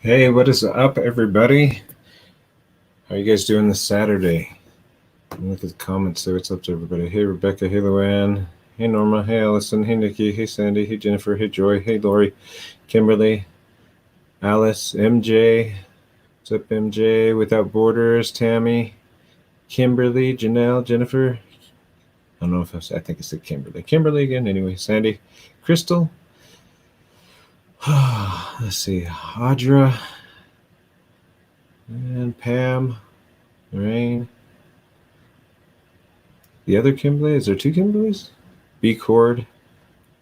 Hey, what is up, everybody? How are you guys doing this Saturday? Look at the comments. Say what's up to everybody. Hey, Rebecca. Hey, Luann. Hey, Norma. Hey, Allison. Hey, Nikki. Hey, Sandy. Hey, Jennifer. Hey, Joy. Hey, Lori. Kimberly. Alice. MJ. What's up, MJ? Without Borders. Tammy. Kimberly. Janelle. Jennifer. I don't know if I think I said Kimberly. Kimberly again. Anyway, Sandy. Crystal. Let's see. Audra. And Pam. Lorraine. The other Kimberly? Is there two Kimberlys? B Cord,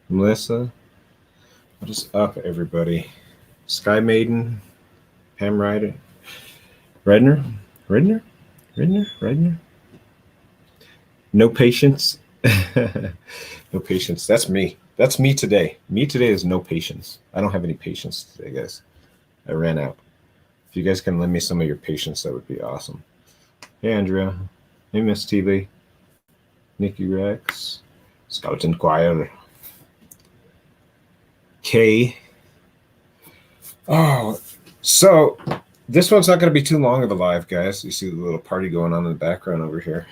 Melissa. What is up, everybody? Sky Maiden, Pam Ryder, Redner. No patience. No patience. That's me. That's me today. Me today is no patience. I don't have any patience today, guys. I ran out. If you guys can lend me some of your patience, that would be awesome. Hey, Andrea. Hey, Miss T. Lee. Nikki Rex. Scout Inquirer. K. Oh, so this one's not going to be too long of a live, guys. You see the little party going on in the background over here.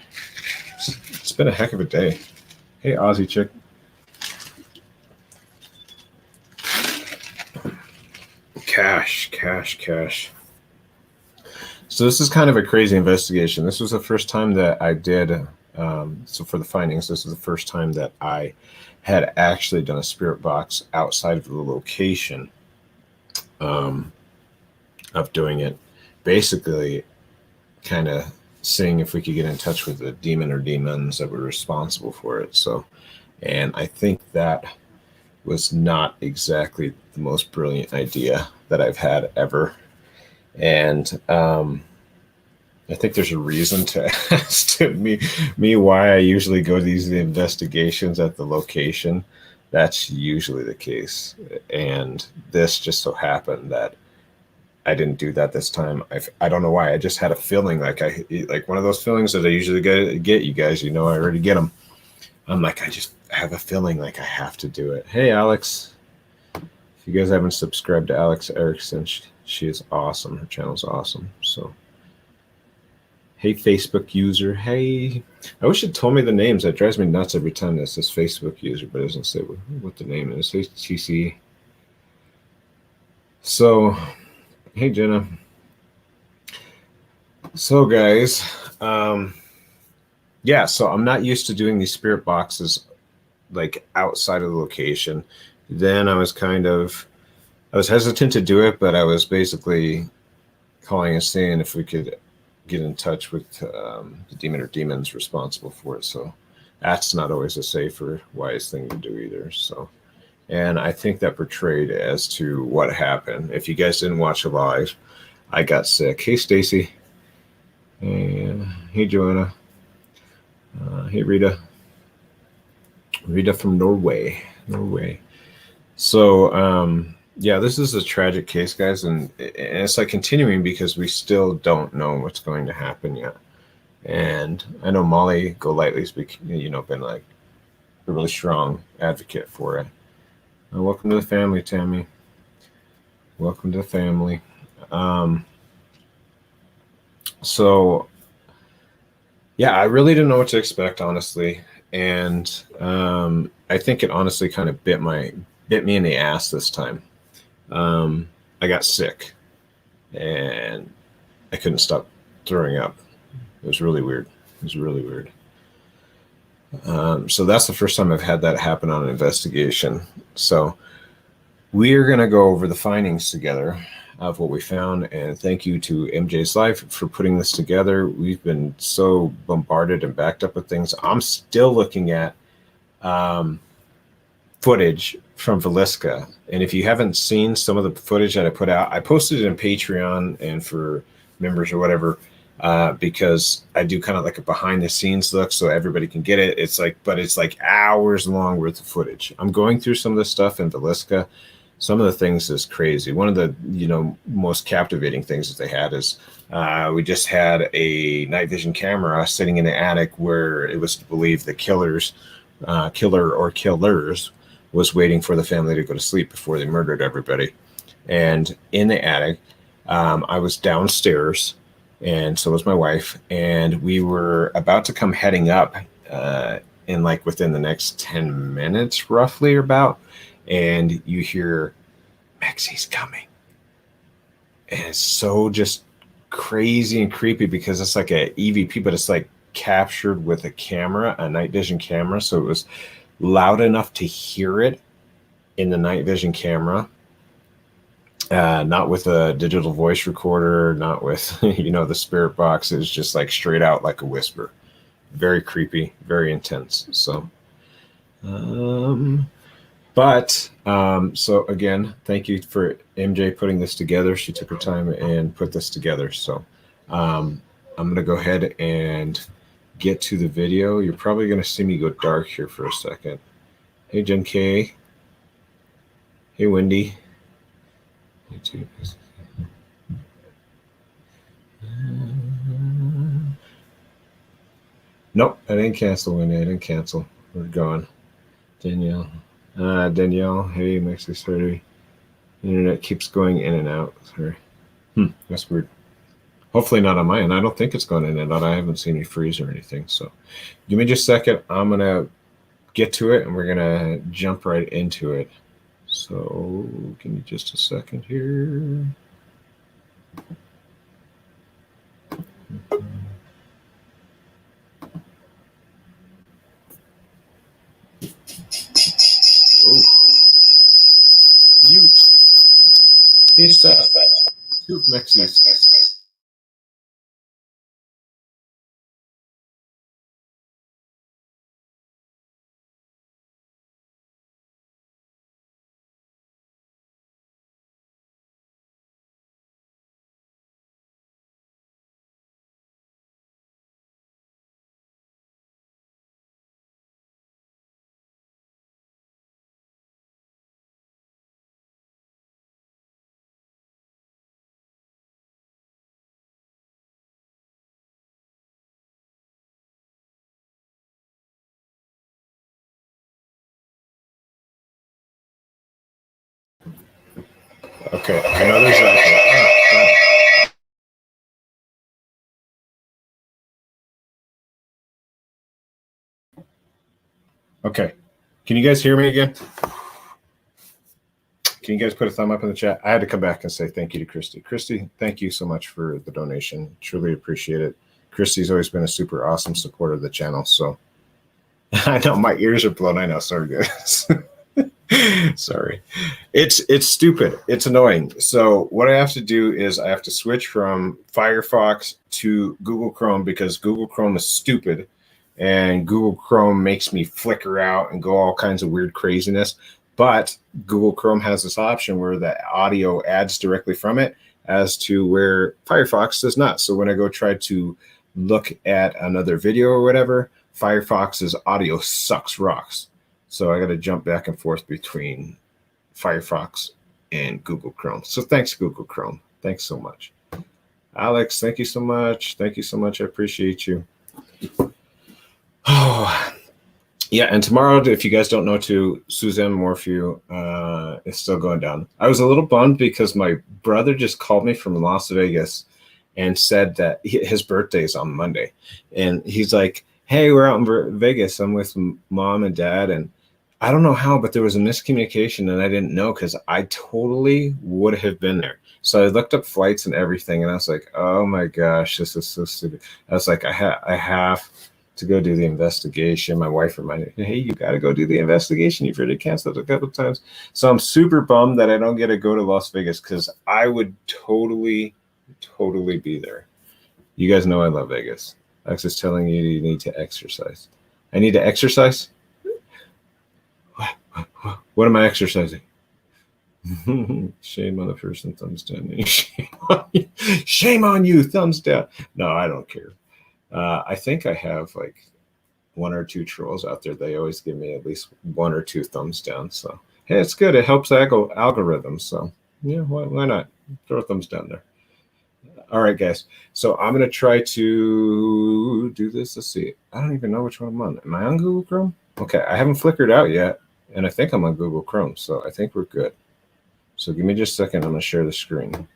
It's been a heck of a day. Hey, Aussie chick. Cash. So this is kind of a crazy investigation. This was the first time that I did. So for the findings, this is the first time that I had actually done a spirit box outside of the location of doing it. Basically, kind of seeing if we could get in touch with the demon or demons that were responsible for it. So, and I think that was not exactly the most brilliant idea that I've had ever. And I think there's a reason to ask me why I usually go to these investigations at the location. That's usually the case. And this just so happened that I didn't do that this time. I don't know why. I just had a feeling like one of those feelings that I usually get. You guys, I already get them. I'm like, I just have a feeling like I have to do it. Hey, Alex. If you guys haven't subscribed to Alex Erickson, she is awesome. Her channel's awesome. So, hey, Facebook user. Hey, I wish it told me the names. That drives me nuts every time that says Facebook user, but it doesn't say what the name is. Hey, TC. So, hey, Jenna. So, guys, yeah, so I'm not used to doing these spirit boxes like outside of the location. Then I was hesitant to do it, but I was basically calling and saying if we could get in touch with the demon or demons responsible for it. So that's not always a safe or wise thing to do either. So, and I think that portrayed as to what happened. If you guys didn't watch it live, I got sick. Hey, Stacy. And hey, Joanna. Hey, Rita. Rita from Norway. So, yeah, this is a tragic case, guys, and it's like continuing because we still don't know what's going to happen yet. And I know Molly Golightly's been like a really strong advocate for it. Welcome to the family, Tammy. Welcome to the family. So, yeah, I really didn't know what to expect, honestly, and I think it honestly kind of bit me in the ass this time. I got sick, and I couldn't stop throwing up. It was really weird. So that's the first time I've had that happen on an investigation. So we're going to go over the findings together of what we found, and thank you to MJ's Life for putting this together. We've been so bombarded and backed up with things. I'm still looking at footage from Villisca, and if you haven't seen some of the footage that I put out, I posted it in Patreon and for members or whatever, because I do kind of like a behind the scenes look so everybody can get it. It's like hours long worth of footage. I'm going through some of the stuff in Villisca. Some of the things is crazy. One of the most captivating things that they had is we just had a night vision camera sitting in the attic where it was believed the killer or killers was waiting for the family to go to sleep before they murdered everybody. And in the attic, I was downstairs, and so was my wife, and we were about to come heading up in like within the next 10 minutes, roughly, or about, and you hear, Mekcee's coming. And it's so just crazy and creepy because it's like a EVP, but it's like captured with a camera, a night vision camera. So it was loud enough to hear it in the night vision camera, not with a digital voice recorder, not with, the spirit box. It was just like straight out like a whisper. Very creepy, very intense. So, so again, thank you for MJ putting this together. She took her time and put this together. So I'm going to go ahead and get to the video. You're probably going to see me go dark here for a second. Hey, Jen K. Hey, Wendy. Nope, I didn't cancel, Wendy. I didn't cancel. We're going. Danielle. Danielle. Hey, Mekcee 30. Internet keeps going in and out. Sorry. That's weird. Hopefully not on my end. I don't think it's going in and out. I haven't seen any freeze or anything. So give me just a second. I'm going to get to it, and we're going to jump right into it. So give me just a second here. Oh, mute. Peace out. Two Mekcees. Okay, I know there's that. Okay, can you guys hear me again? Can you guys put a thumb up in the chat? I had to come back and say thank you to Christy. Christy, thank you so much for the donation. Truly appreciate it. Christy's always been a super awesome supporter of the channel. So I know my ears are blown. I know. Sorry, guys. Sorry. It's stupid. It's annoying. So what I have to do is I have to switch from Firefox to Google Chrome because Google Chrome is stupid. And Google Chrome makes me flicker out and go all kinds of weird craziness. But Google Chrome has this option where the audio adds directly from it as to where Firefox does not. So when I go try to look at another video or whatever, Firefox's audio sucks rocks. So I got to jump back and forth between Firefox and Google Chrome. So thanks, Google Chrome. Thanks so much. Alex, thank you so much. Thank you so much. I appreciate you. Oh, yeah. And tomorrow, if you guys don't know, too, Suzanne Morphew is still going down. I was a little bummed because my brother just called me from Las Vegas and said that his birthday is on Monday. And he's like, hey, we're out in Vegas. I'm with mom and dad. And I don't know how, but there was a miscommunication and I didn't know because I totally would have been there. So I looked up flights and everything and I was like, oh my gosh, this is so stupid. I was like, I have to go do the investigation. My wife reminded me, hey, you got to go do the investigation. You've already canceled a couple of times. So I'm super bummed that I don't get to go to Las Vegas because I would totally be there. You guys know I love Vegas. Alex is telling you need to exercise. I need to exercise? What am I exercising? Shame on the person, thumbs down. Shame on you, thumbs down. No, I don't care. I think I have like 1 or 2 trolls out there. They always give me at least 1 or 2 thumbs down. So, hey, it's good. It helps algorithms. So, yeah, why not? Throw a thumbs down there. All right, guys. So I'm going to try to do this. Let's see. I don't even know which one I'm on. Am I on Google Chrome? Okay. I haven't flickered out yet. And I think I'm on Google Chrome. So I think we're good. So give me just a second. I'm going to share the screen.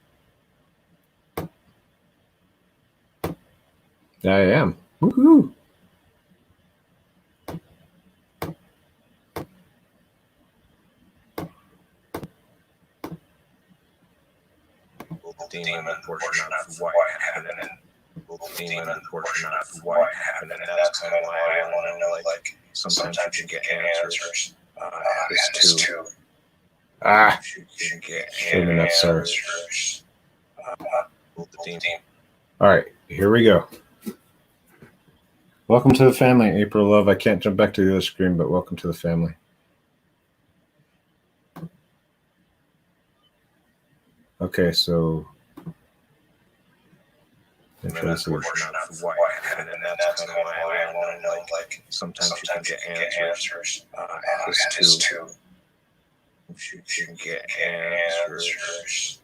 I am. Woohoo! Demon portion of what happened, and demon portion of what happened, and that's kind of why I want to know. Like sometimes you can get answers as to you can get answers. All right, here we go. Welcome to the family, April Love. I can't jump back to the other screen, but welcome to the family. Okay, so Portion of what happened, and that's kind of why I want to know. Like sometimes you can get answers as to you can get answers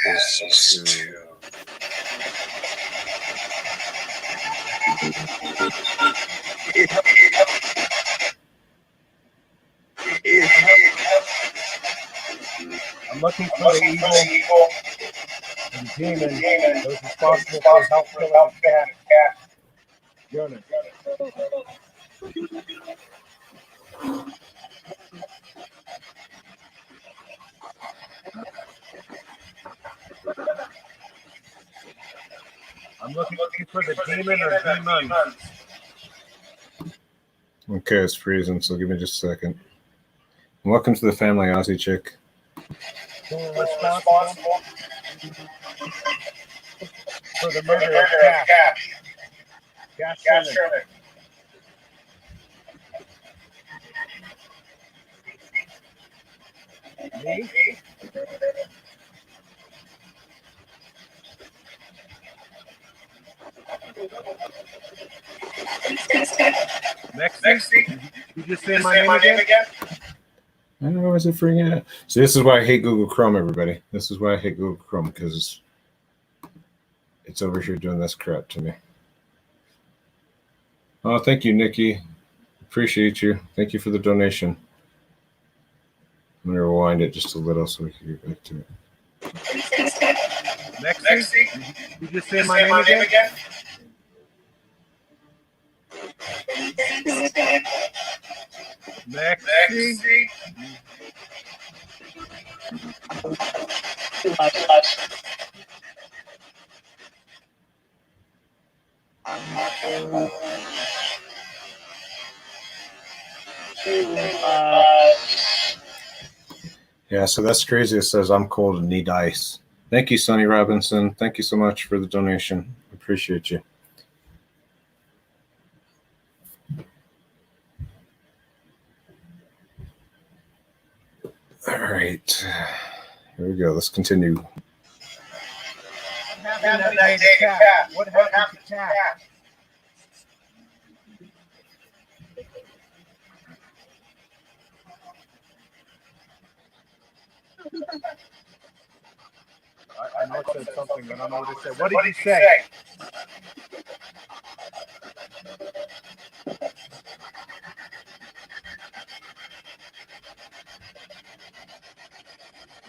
as to. I'm looking for the evil and demon who's responsible for help killing the cat. Gernon. I'm looking for the demon or demons. okay, it's freezing, so give me just a second. Welcome to the family, Aussie Chick. Who are responsible for the murder of cat. Cat Gernon. Me? Mekcee? You just say my name again? I don't know, is it freaking out? See, this is why I hate Google Chrome, everybody. This is why I hate Google Chrome, because it's over here doing this crap to me. Oh, thank you, Nikki. Appreciate you. Thank you for the donation. I'm going to rewind it just a little so we can get back to it. Mekcee? You just say my name again? Mekcee? Yeah, so that's crazy. It says I'm cold and need ice. Thank you, Sonny Robinson. Thank you so much for the donation. Appreciate you. All right. Here we go. Let's continue. What happened that day to cat? What happened to cat? I know it said something, but I don't know what it said. What did he say?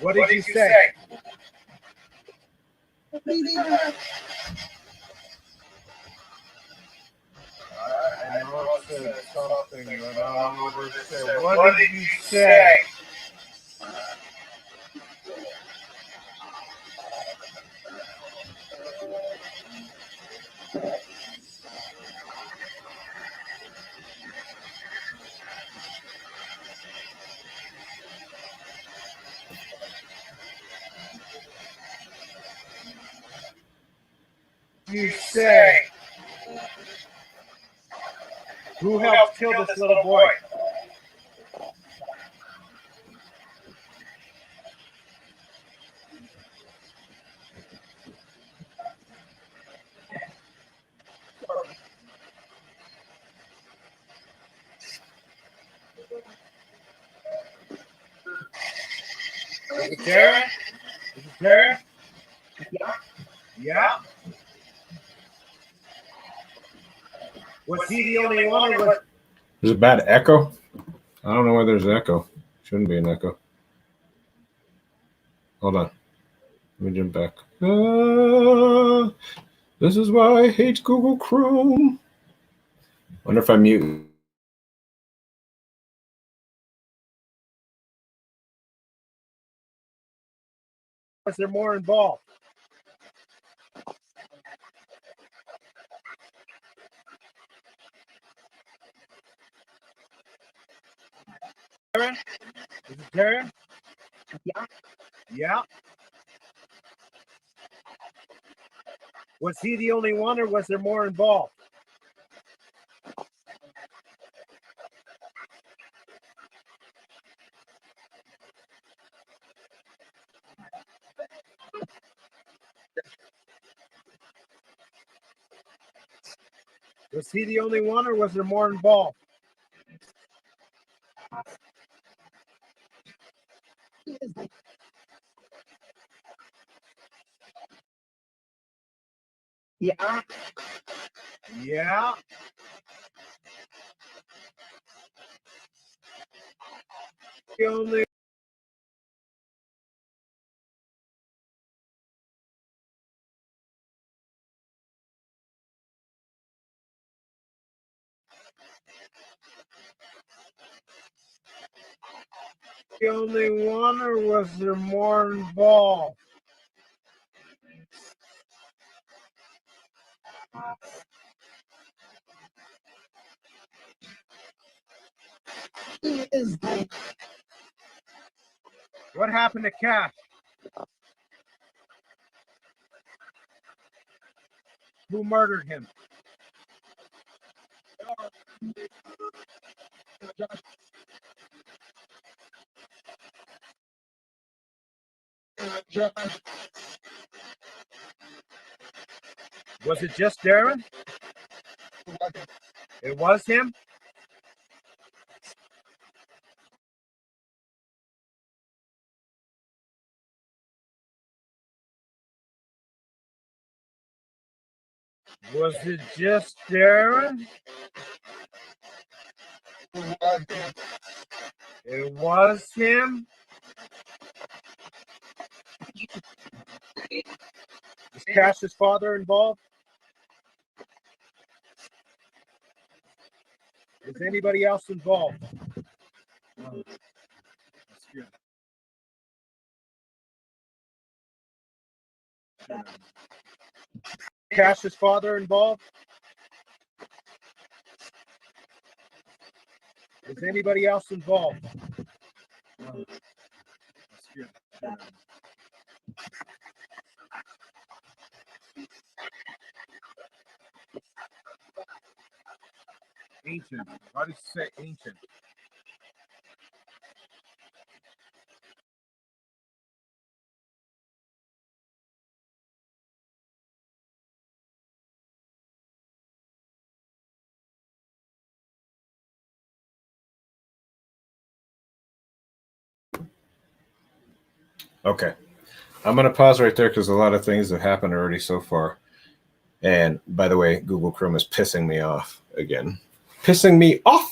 What did you say? I know it said something, but I don't know what it said. What did you say? You say? Who helped kill this little boy? Is it Gernon? Is it Gernon? Yeah. Yeah. Was he the only one, or was... There's a bad echo? I don't know why there's an echo. Shouldn't be an echo. Hold on. Let me jump back. This is why I hate Google Chrome. Wonder if I mute. Was there more involved? Darren? Is it Darren? Yeah. Yeah. Was he the only one, or was there more involved? Was he the only one, or was there more involved? Yeah. Yeah. The only. The only one, or was there more involved? What happened to Cash? Who murdered him? Was it just Darren? It was him? Was it just Darren? It was him? Is Cash's father involved? Is anybody else involved? Cash's father involved? Is anybody else involved? Ancient. Why did you say ancient? Okay. I'm going to pause right there because a lot of things have happened already so far. And by the way, Google Chrome is pissing me off again. Pissing me off.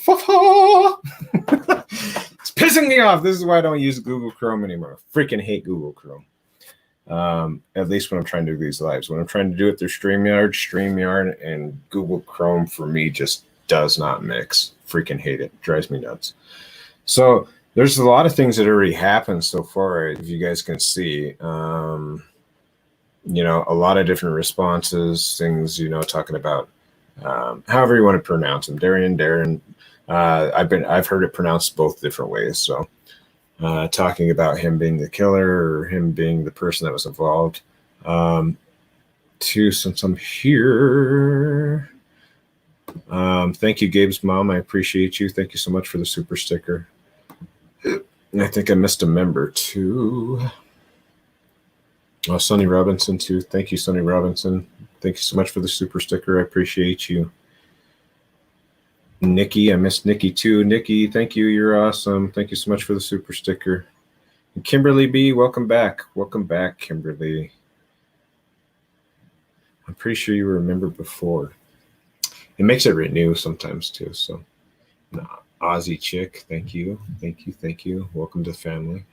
It's pissing me off. This is why I don't use Google Chrome anymore. I freaking hate Google Chrome. At least when I'm trying to do these lives. When I'm trying to do it through StreamYard and Google Chrome for me just does not mix. Freaking hate it. Drives me nuts. So there's a lot of things that already happened so far, if you guys can see. A lot of different responses, things, talking about however you want to pronounce them. Darren. I've heard it pronounced both different ways. So talking about him being the killer or him being the person that was involved. Since I'm here. Thank you, Gabe's mom. I appreciate you. Thank you so much for the super sticker. I think I missed a member too. Oh, Sonny Robinson too. Thank you, Sonny Robinson. Thank you so much for the super sticker. I appreciate you. Nikki, I missed Nikki too. Nikki, thank you. You're awesome. Thank you so much for the super sticker. And Kimberly B, welcome back. Welcome back, Kimberly. I'm pretty sure you were a member before. It makes it renew sometimes too. So, Aussie chick, thank you. Thank you. Thank you. Welcome to the family.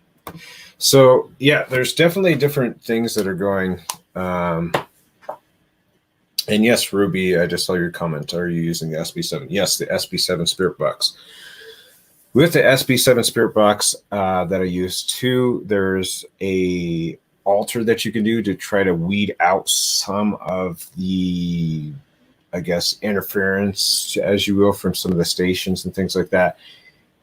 So yeah, there's definitely different things that are going. And yes, Ruby, I just saw your comment. Are you using the SB7? Yes, the SB7 Spirit Box. With the SB7 Spirit Box that I use too, there's a alter that you can do to try to weed out some of the, I guess, interference, as you will, from some of the stations and things like that.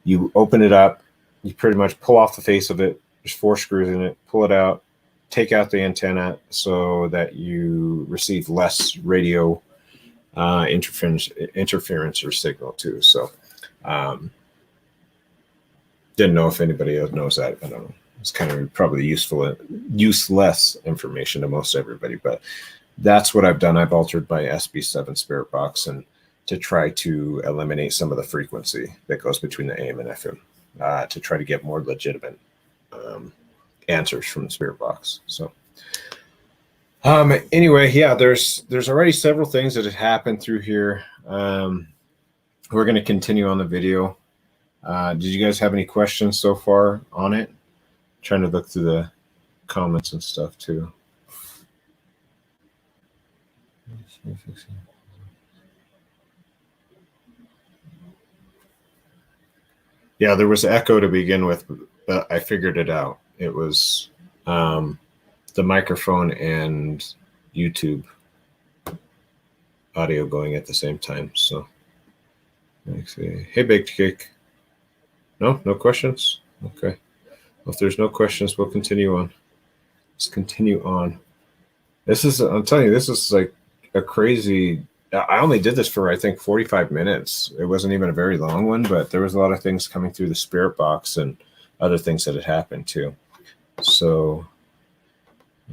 You open it up, you pretty much pull off the face of it. There's 4 screws in it. Pull it out, take out the antenna so that you receive less radio interference or signal too. So didn't know if anybody else knows that. I don't know. It's kind of probably useless information to most everybody, but that's what I've done. I've altered my SB7 Spirit Box and to try to eliminate some of the frequency that goes between the AM and FM to try to get more legitimate answers from the Spirit Box. So anyway, yeah, there's already several things that have happened through here. We're going to continue on the video. Did you guys have any questions so far on it? Trying to look through the comments and stuff too. Yeah, there was echo to begin with, but I figured it out. It was the microphone and YouTube audio going at the same time. So, hey, Baked Cake. No questions? Okay. Well, if there's no questions, we'll continue on. Let's continue on. I'm telling you, this is like a crazy. I only did this for, I think, 45 minutes. It wasn't even a very long one, but there was a lot of things coming through the Spirit Box and other things that had happened too. So,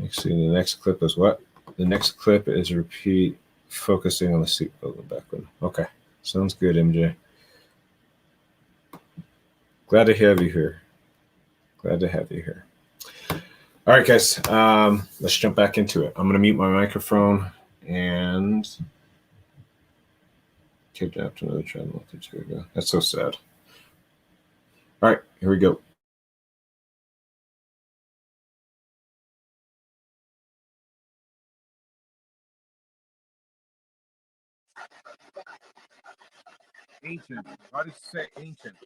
actually, the next clip is what? The next clip is repeat focusing on the seatbelt in the back window. Okay. Sounds good, MJ. Glad to have you here. Glad to have you here. All right, guys, let's jump back into it. I'm going to mute my microphone and kidnapped another channel. That's so sad. All right, here we go. Ancient. Why does it say ancient?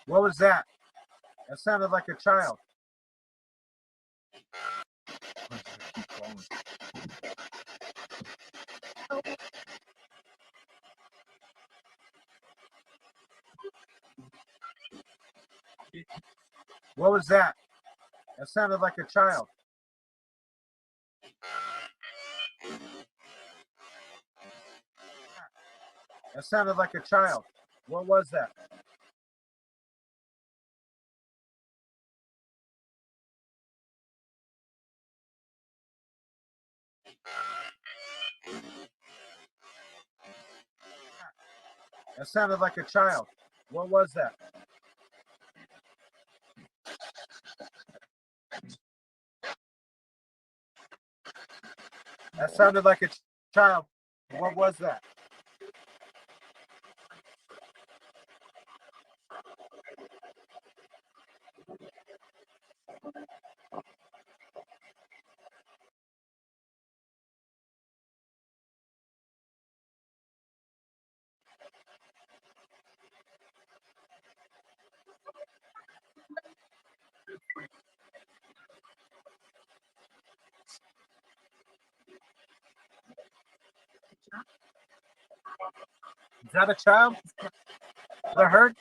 What was that? That sounded like a child. What was that? That sounded like a child. That sounded like a child. What was that? That sounded like a child. What was that? That sounded like a child. What was that? Is that a child? That hurt?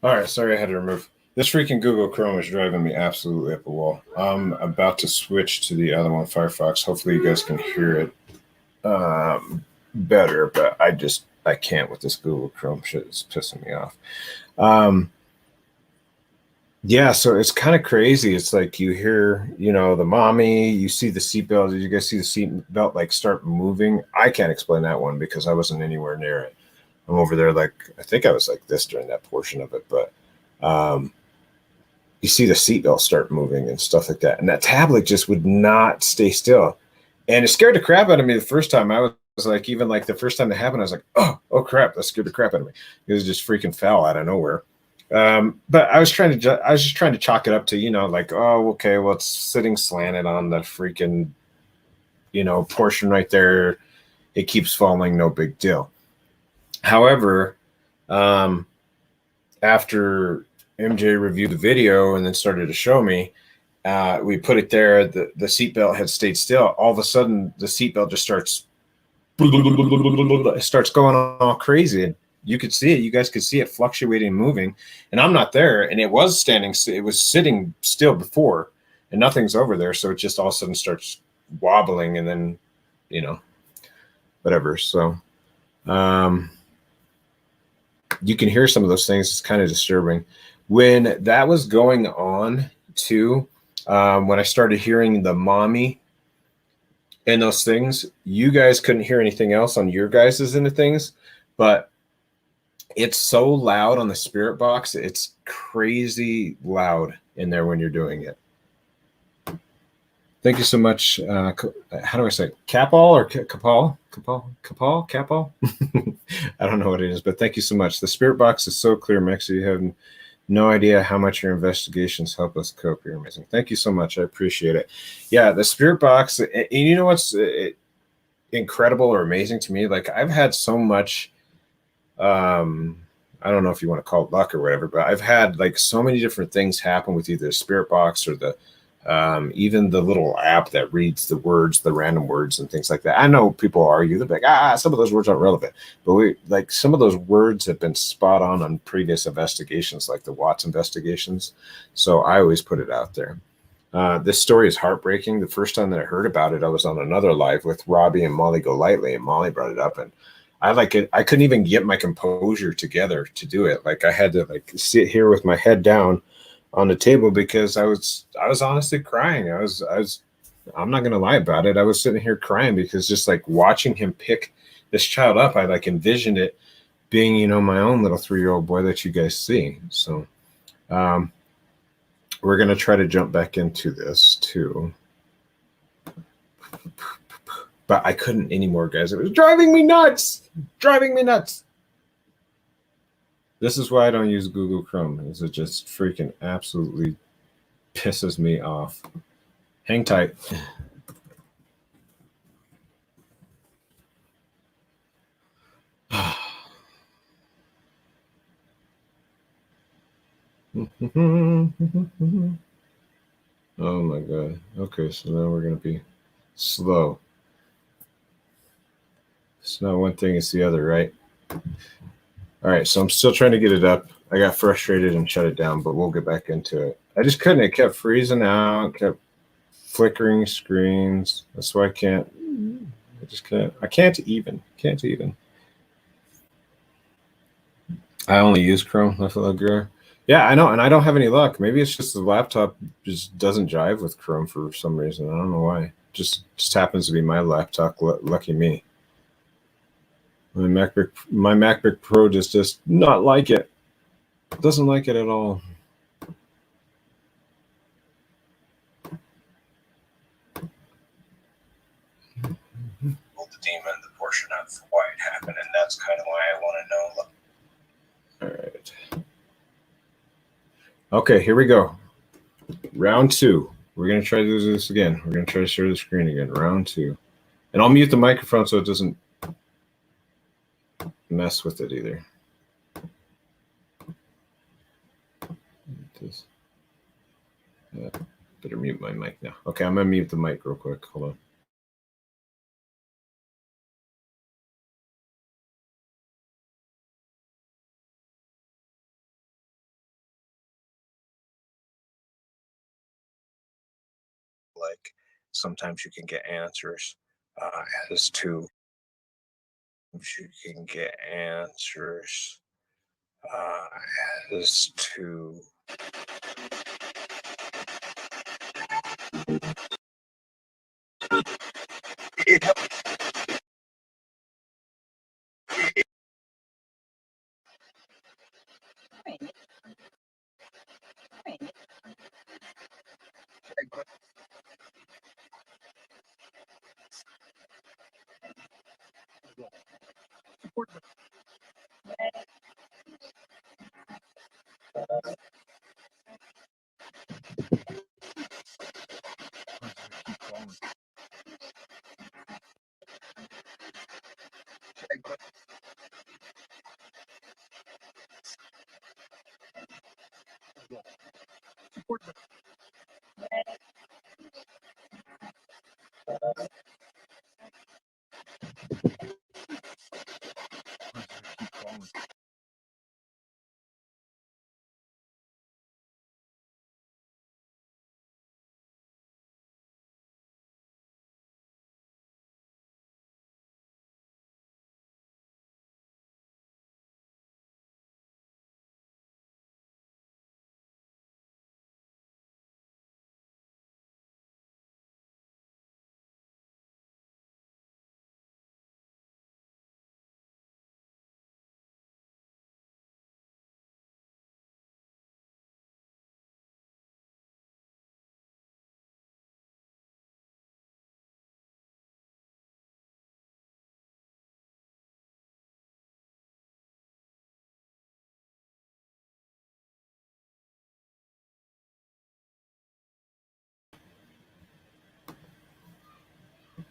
All right, sorry I had to remove. This freaking Google Chrome is driving me absolutely up the wall. I'm about to switch to the other one, Firefox. Hopefully you guys can hear it better, but I can't with this Google Chrome shit. It's pissing me off. Yeah, so it's kind of crazy. It's like you hear, the mommy, you see the seatbelt. Did you guys see the seatbelt like start moving? I can't explain that one because I wasn't anywhere near it. I'm over there, like, I think I was like this during that portion of it, but you see the seatbelt start moving and stuff like that. And that tablet just would not stay still. And it scared the crap out of me the first time. I was like, even like the first time it happened, I was like, oh crap, that scared the crap out of me. It was just freaking fell out of nowhere. But I was just trying to chalk it up to, like, oh, okay, well, it's sitting slanted on the freaking, portion right there. It keeps falling, no big deal. However, after MJ reviewed the video and then started to show me, we put it there. The seatbelt had stayed still. All of a sudden, the seatbelt just starts going all crazy. And you could see it. You guys could see it fluctuating, moving. And I'm not there. And it was standing. It was sitting still before, and nothing's over there. So it just all of a sudden starts wobbling, and then, whatever. So, you can hear some of those things. It's kind of disturbing. When that was going on too, when I started hearing the mommy and those things, you guys couldn't hear anything else on your guys' end of things, but it's so loud on the spirit box. It's crazy loud in there when you're doing it. Thank you so much. How do I say it? Capal or Capal? Capal? I don't know what it is, but thank you so much. The spirit box is so clear, Mekcee. You have no idea how much your investigations help us cope. You're amazing. Thank you so much. I appreciate it. Yeah, the spirit box, and you know what's incredible or amazing to me? Like, I've had so much, I don't know if you want to call it luck or whatever, but I've had like so many different things happen with either the spirit box or the even the little app that reads the words, the random words and things like that. I know people argue, they're like, some of those words aren't relevant, but some of those words have been spot on previous investigations, like the Watts investigations. So I always put it out there. This story is heartbreaking. The first time that I heard about it, I was on another live with Robbie and Molly Golightly, and Molly brought it up, and I couldn't even get my composure together to do it. Like, I had to sit here with my head down on the table because I was honestly crying. I'm not gonna lie about it. I was sitting here crying because just like watching him pick this child up, I envisioned it being, my own little 3-year-old boy that you guys see. So we're gonna try to jump back into this too. But I couldn't anymore, guys. It was driving me nuts. Driving me nuts. This is why I don't use Google Chrome. Is it just freaking absolutely pisses me off. Hang tight. Oh my god. Okay, so now we're gonna be slow. It's not one thing, it's the other, right? All right, so I'm still trying to get it up. I got frustrated and shut it down, but we'll get back into it. I just couldn't. It kept freezing out, kept flickering screens. That's why I can't. I just can't. I can't even. Can't even. I only use Chrome. I feel like yeah, I know, and I don't have any luck. Maybe it's just the laptop just doesn't jive with Chrome for some reason. I don't know why. Just happens to be my laptop. Lucky me. My MacBook Pro just does not like it. Doesn't like it at all. The demon, the portion of why it happened, and that's kind of why I want to know. All right. Okay, here we go. Round 2. We're going to try to do this again. We're going to try to share the screen again. Round 2. And I'll mute the microphone so it doesn't mess with it either. Better mute my mic now. Okay, I'm going to mute the mic real quick. Hold on. Like, sometimes you can get answers as to you can get answers as to it helps.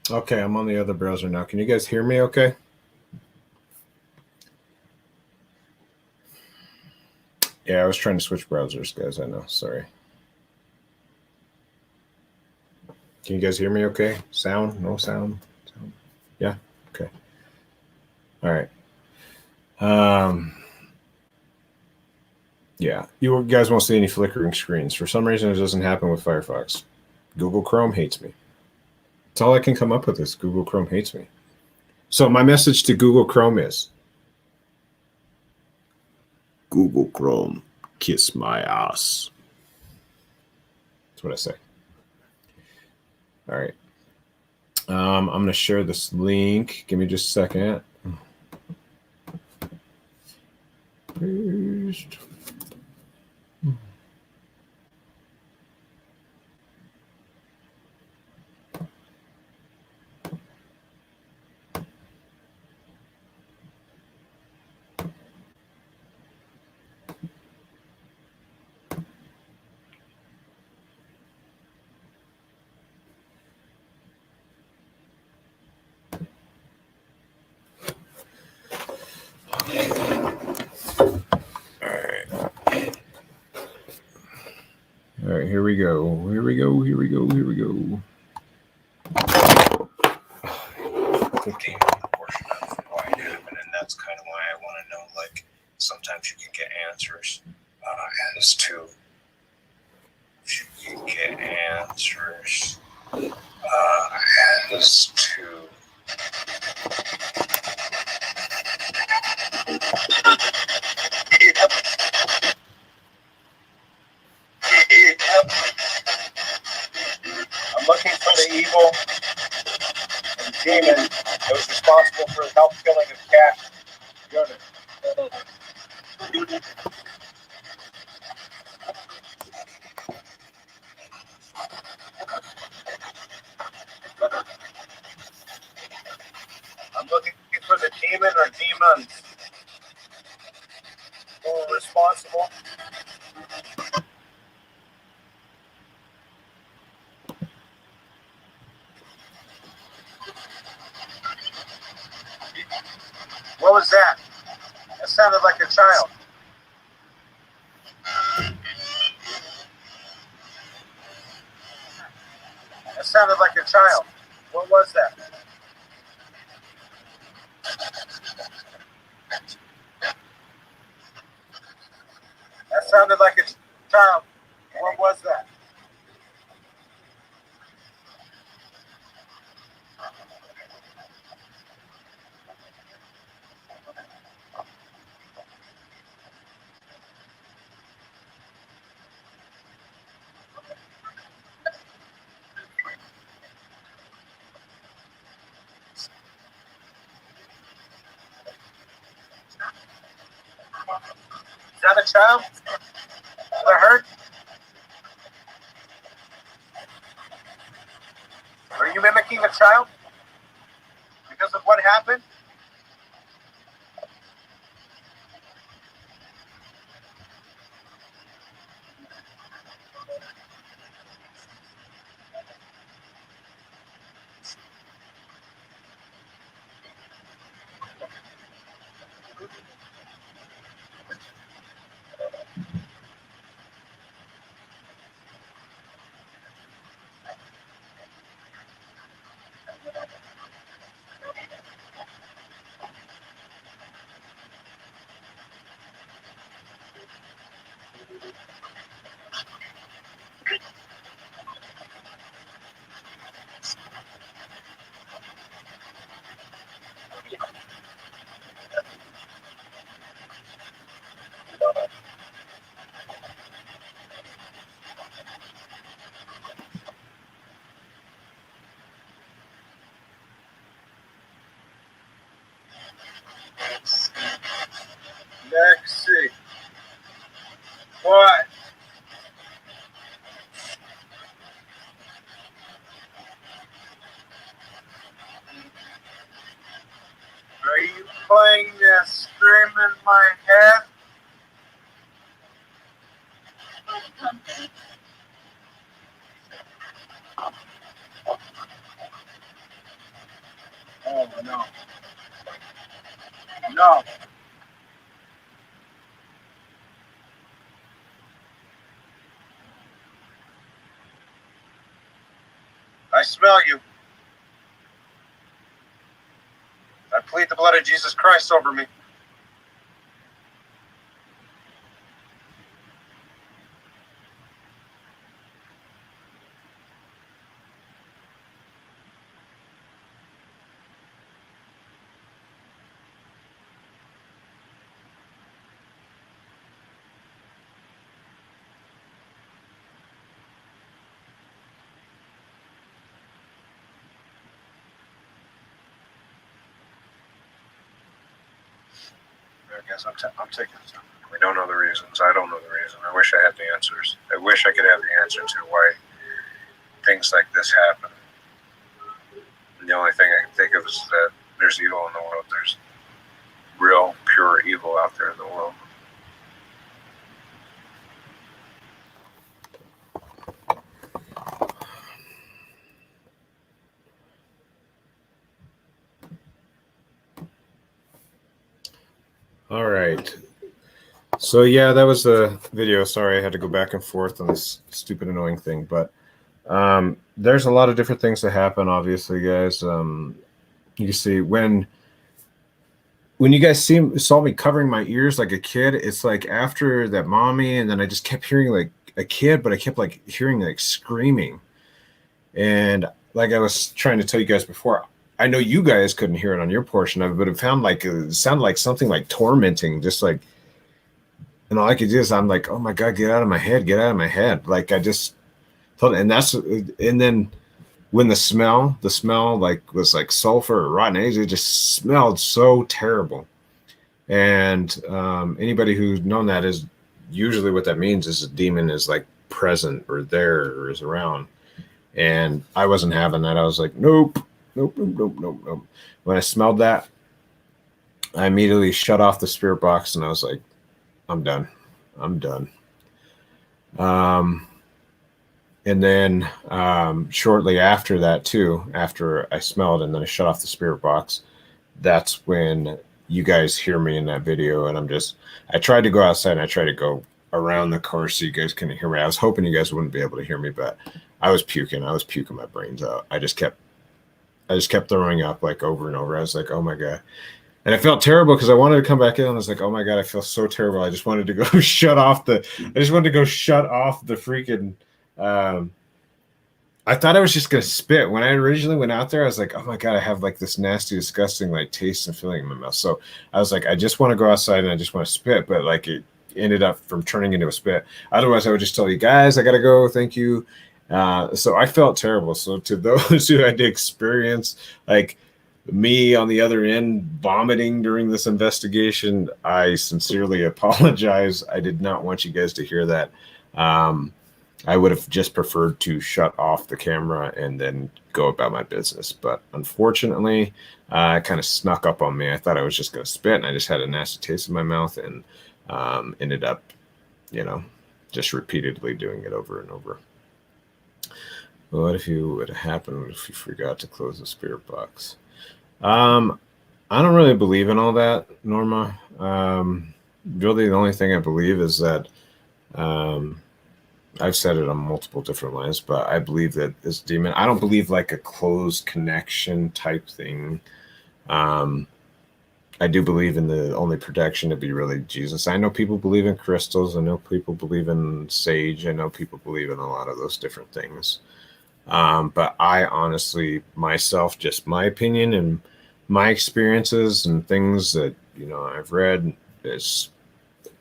Okay, I'm on the other browser now. Can you guys hear me okay? Yeah, I was trying to switch browsers, guys. I know. Sorry. Can you guys hear me okay? Sound? No sound? Yeah? Okay. All right. Yeah, you guys won't see any flickering screens. For some reason, it doesn't happen with Firefox. Google Chrome hates me. That's all I can come up with is Google Chrome hates me. So my message to Google Chrome is, Google Chrome, kiss my ass. That's what I say. All right. I'm going to share this link. Give me just a second. Paste. we go. Here we go. Here we go. Here we go. Demon portion of why it happened, and that's kind of why I want to know. Like, sometimes you can get answers as to as to I'm looking for the evil and demon that was responsible for the help killing of cat Gernon. I'm looking for the demon or demons who are responsible. What was that? That sounded like a child. That sounded like a child. What was that? That sounded like a child. What was that? Is that a child? Did I hurt? Are you mimicking a child? Because of what happened? Mekcee. What? Are you playing this scream in my head? Oh, no. No. I smell you. I plead the blood of Jesus Christ over me. I guess I'm taking it. We don't know the reasons. I don't know the reason. I wish I had the answers. I wish I could have the answer to why things like this happen. And the only thing I can think of is that there's evil in the world. There's real, pure evil out there in the world. All right. So yeah, that was the video. Sorry, I had to go back and forth on this stupid annoying thing, but there's a lot of different things that happen, obviously, guys. You see when you guys saw me covering my ears like a kid, it's like after that mommy, and then I just kept hearing like a kid, but I kept like hearing like screaming. And like I was trying to tell you guys before, I know you guys couldn't hear it on your portion of it, but it sounded like something like tormenting, just like, and all I could do is I'm like, oh my God, get out of my head, get out of my head. Like I just told, and then when the smell like was like sulfur or rotten eggs, it just smelled so terrible. And anybody who's known that is usually what that means is a demon is like present or there or is around. And I wasn't having that. I was like, nope, nope, nope, nope, nope, nope. When I smelled that, I immediately shut off the spirit box and I was like, I'm done. I'm done. And then shortly after that, too, after I smelled and then I shut off the spirit box, that's when you guys hear me in that video. And I tried to go outside and I tried to go around the car so you guys couldn't hear me. I was hoping you guys wouldn't be able to hear me, but I was puking. I was puking my brains out. I just kept throwing up like over and over. I was like, oh my God. And I felt terrible because I wanted to come back in. And I was like, oh my God, I feel so terrible. I just wanted to go shut off the freaking, I thought I was just going to spit. When I originally went out there, I was like, oh my God, I have like this nasty, disgusting like taste and feeling in my mouth. So I was like, I just want to go outside and I just want to spit. But like it ended up from turning into a spit. Otherwise, I would just tell you guys, I got to go. Thank you. So I felt terrible. So to those who had to experience like me on the other end vomiting during this investigation, I sincerely apologize. I did not want you guys to hear that. I would have just preferred to shut off the camera and then go about my business. But unfortunately, it kind of snuck up on me. I thought I was just going to spit, and I just had a nasty taste in my mouth and ended up, just repeatedly doing it over and over. What if you would happen if you forgot to close the spirit box? I don't really believe in all that, Norma. Really, the only thing I believe is that I've said it on multiple different lines, but I believe that this demon, I don't believe like a closed connection type thing. I do believe in the only protection to be really Jesus. I know people believe in crystals. I know people believe in sage. I know people believe in a lot of those different things. But I honestly, myself, just my opinion and my experiences and things that, I've read is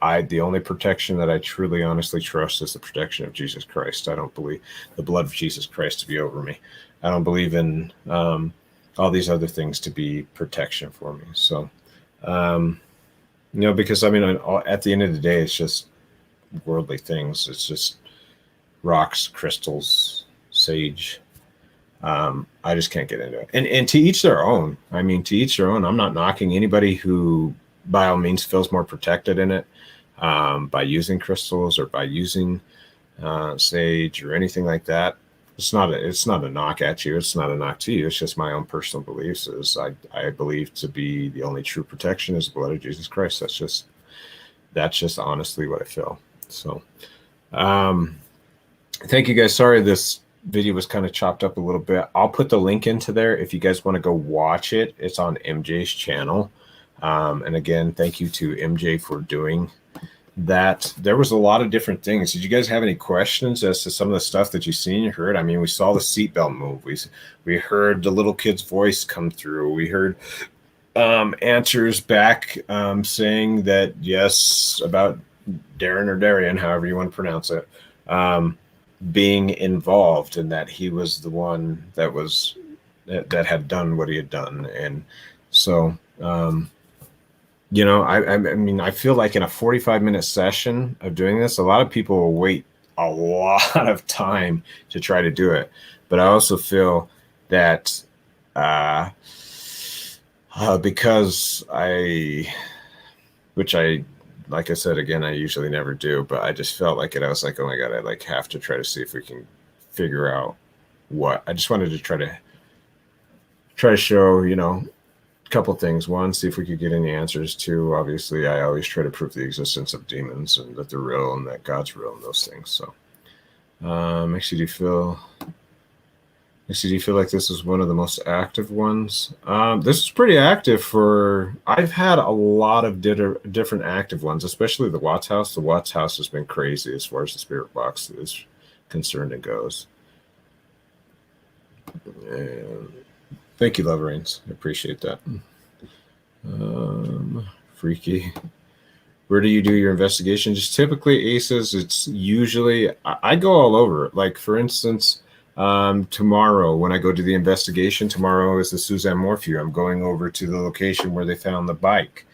the only protection that I truly, honestly trust is the protection of Jesus Christ. I don't believe the blood of Jesus Christ to be over me. I don't believe in all these other things to be protection for me. So, because at the end of the day, it's just worldly things. It's just rocks, crystals, sage. I just can't get into it. And to each their own. I mean, to each their own. I'm not knocking anybody who, by all means, feels more protected in it by using crystals or by using sage or anything like that. It's not a knock at you. It's not a knock to you. It's just my own personal beliefs. I believe to be the only true protection is the blood of Jesus Christ. That's just honestly what I feel. So, thank you guys. Sorry this video was kind of chopped up a little bit. I'll put the link into there if you guys want to go watch it. It's on MJ's channel. And again, thank you to MJ for doing that. There was a lot of different things. Did you guys have any questions as to some of the stuff that you seen, you heard? I mean, we saw the seatbelt move. We heard the little kid's voice come through. We heard answers back saying that yes, about Darren or Darian, however you want to pronounce it, being involved and that he was the one that had done what he had done. And so, I feel like in a 45-minute session of doing this, a lot of people will wait a lot of time to try to do it. But I also feel that because like I said, again, I usually never do, but I just felt like it. I was like, oh my God, I have to try to see if we can figure out what. I just wanted to try to show, couple things. One, see if we could get any answers. Two, obviously, I always try to prove the existence of demons and that they're real and that God's real and those things. So, Mekcee, do you feel like this is one of the most active ones? This is pretty active for. I've had a lot of different active ones, especially the Watts House. The Watts House has been crazy as far as the spirit box is concerned and goes. And thank you, Love Reigns. I appreciate that. Freaky. Where do you do your investigation? Just typically ACEs. It's usually I go all over. Like for instance, tomorrow when I go to the investigation, tomorrow is the Suzanne Morphew. I'm going over to the location where they found the bike,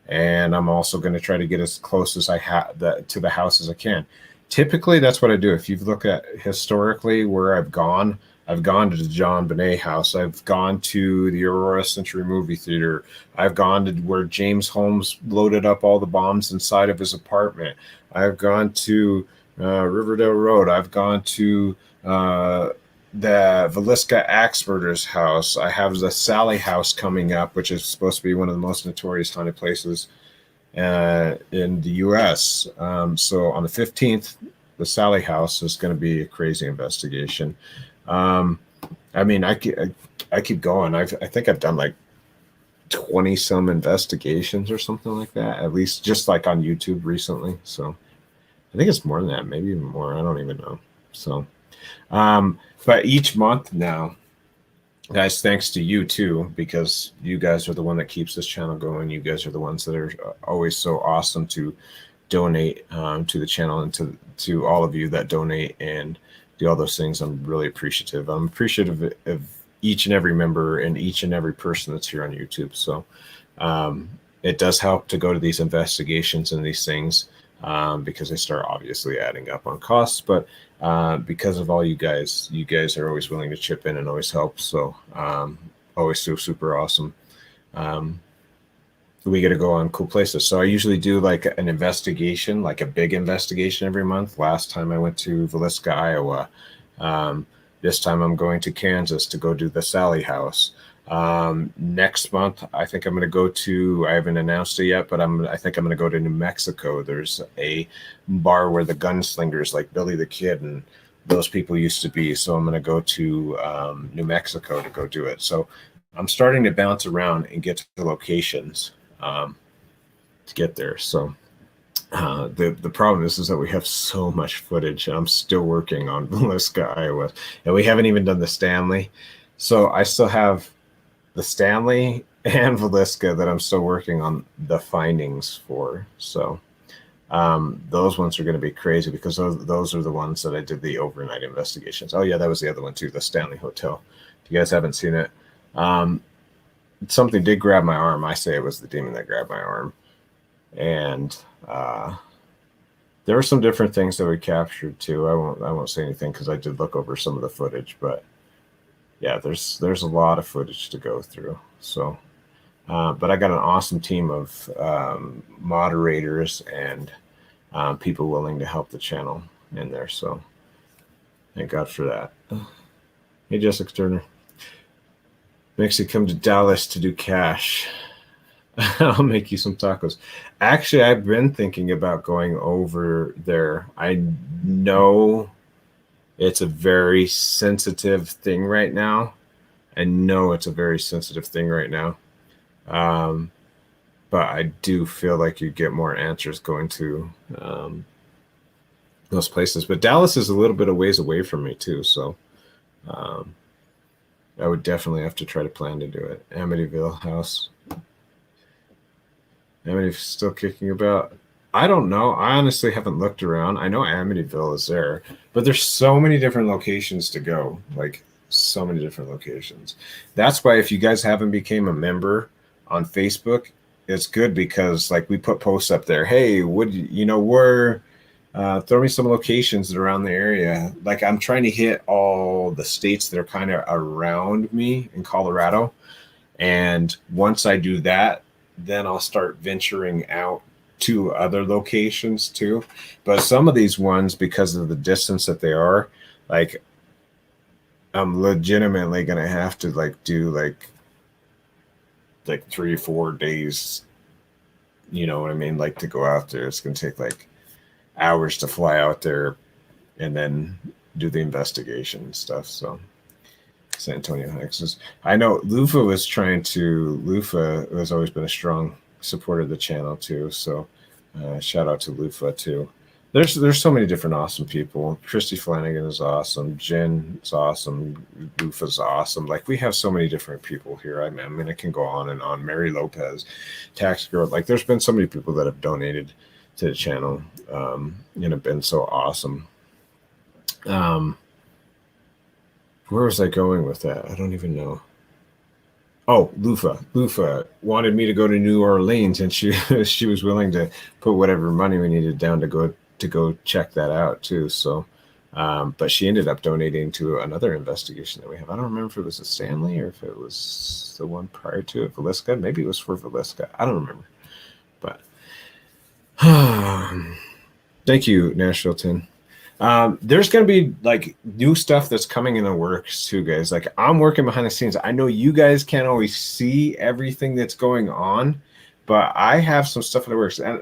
and I'm also going to try to get as close as I have to the house as I can. Typically, that's what I do. If you look at historically where I've gone to the John Bonet house. I've gone to the Aurora Century Movie Theater. I've gone to where James Holmes loaded up all the bombs inside of his apartment. I've gone to Riverdale Road. I've gone to the Villisca Axe Murders house. I have the Sally house coming up, which is supposed to be one of the most notorious haunted places in the U.S. So on the 15th, the Sally house is going to be a crazy investigation. I mean, I keep going. I think I've done like 20 some investigations or something like that, at least just like on YouTube recently. So I think it's more than that, maybe even more. I don't even know. So, but each month now, guys, thanks to you too, because you guys are the one that keeps this channel going. You guys are the ones that are always so awesome to donate to the channel, and to all of you that donate and do all those things. I'm really appreciative. I'm appreciative of each and every member and each and every person that's here on YouTube. So it does help to go to these investigations and these things because they start obviously adding up on costs. But because of all you guys are always willing to chip in and always help. So always so super awesome. We get to go on cool places. So I usually do like an investigation, like a big investigation every month. Last time I went to Villisca, Iowa. This time I'm going to Kansas to go do the Sally house. Next month, I think I'm going to go to, I haven't announced it yet, but I think I'm going to go to New Mexico. There's a bar where the gunslingers like Billy the Kid and those people used to be. So I'm going to go to New Mexico to go do it. So I'm starting to bounce around and get to locations to get there. So the problem is that we have so much footage, and I'm still working on Villisca, Iowa, and we haven't even done the Stanley. So I still have the Stanley and Villisca that I'm still working on the findings for. So those ones are going to be crazy because those are the ones that I did the overnight investigations. Oh yeah, that was the other one too, the Stanley Hotel. If you guys haven't seen it, something did grab my arm. I say it was the demon that grabbed my arm. And there were some different things that we captured too. I won't say anything because I did look over some of the footage, but yeah, there's a lot of footage to go through. So but I got an awesome team of moderators and people willing to help the channel in there. So thank God for that. Hey, Jessica Turner. Mekcee, come to Dallas to do cash. I'll make you some tacos. Actually, I've been thinking about going over there. I know it's a very sensitive thing right now. But I do feel like you get more answers going to those places. But Dallas is a little bit of ways away from me too, so I would definitely have to try to plan to do it. Amityville house. Amityville still kicking about. I don't know. I honestly haven't looked around. I know Amityville is there, but there's so many different locations to go. Like so many different locations. That's why if you guys haven't became a member on Facebook, it's good because like we put posts up there. Hey, where throw me some locations that are around the area. Like I'm trying to hit all the states that are kind of around me in Colorado. And once I do that, then I'll start venturing out to other locations too. But some of these ones, because of the distance that they are, like I'm legitimately going to have to like do like like 3 or 4 days. You know what I mean? Like to go out there, it's going to take like hours to fly out there and then do the investigation and stuff. So San Antonio Hexes. I know Lufa has always been a strong supporter of the channel too. So shout out to Lufa too. There's so many different awesome people. Christy Flanagan is awesome. Jen is awesome. Lufa's awesome. Like we have so many different people here. I mean, it can go on and on. Mary Lopez, Tax Girl. Like there's been so many people that have donated to the channel and have been so awesome. Where was I going with that? I don't even know. Oh, Lufa wanted me to go to New Orleans, and she was willing to put whatever money we needed down to go check that out too. So, but she ended up donating to another investigation that we have. I don't remember if it was a Stanley or if it was the one prior to it, Velisca. Maybe it was for Velisca. I don't remember. But thank you, Nashville Tin. There's going to be like new stuff that's coming in the works too, guys. Like I'm working behind the scenes. I know you guys can't always see everything that's going on, but I have some stuff in the works. And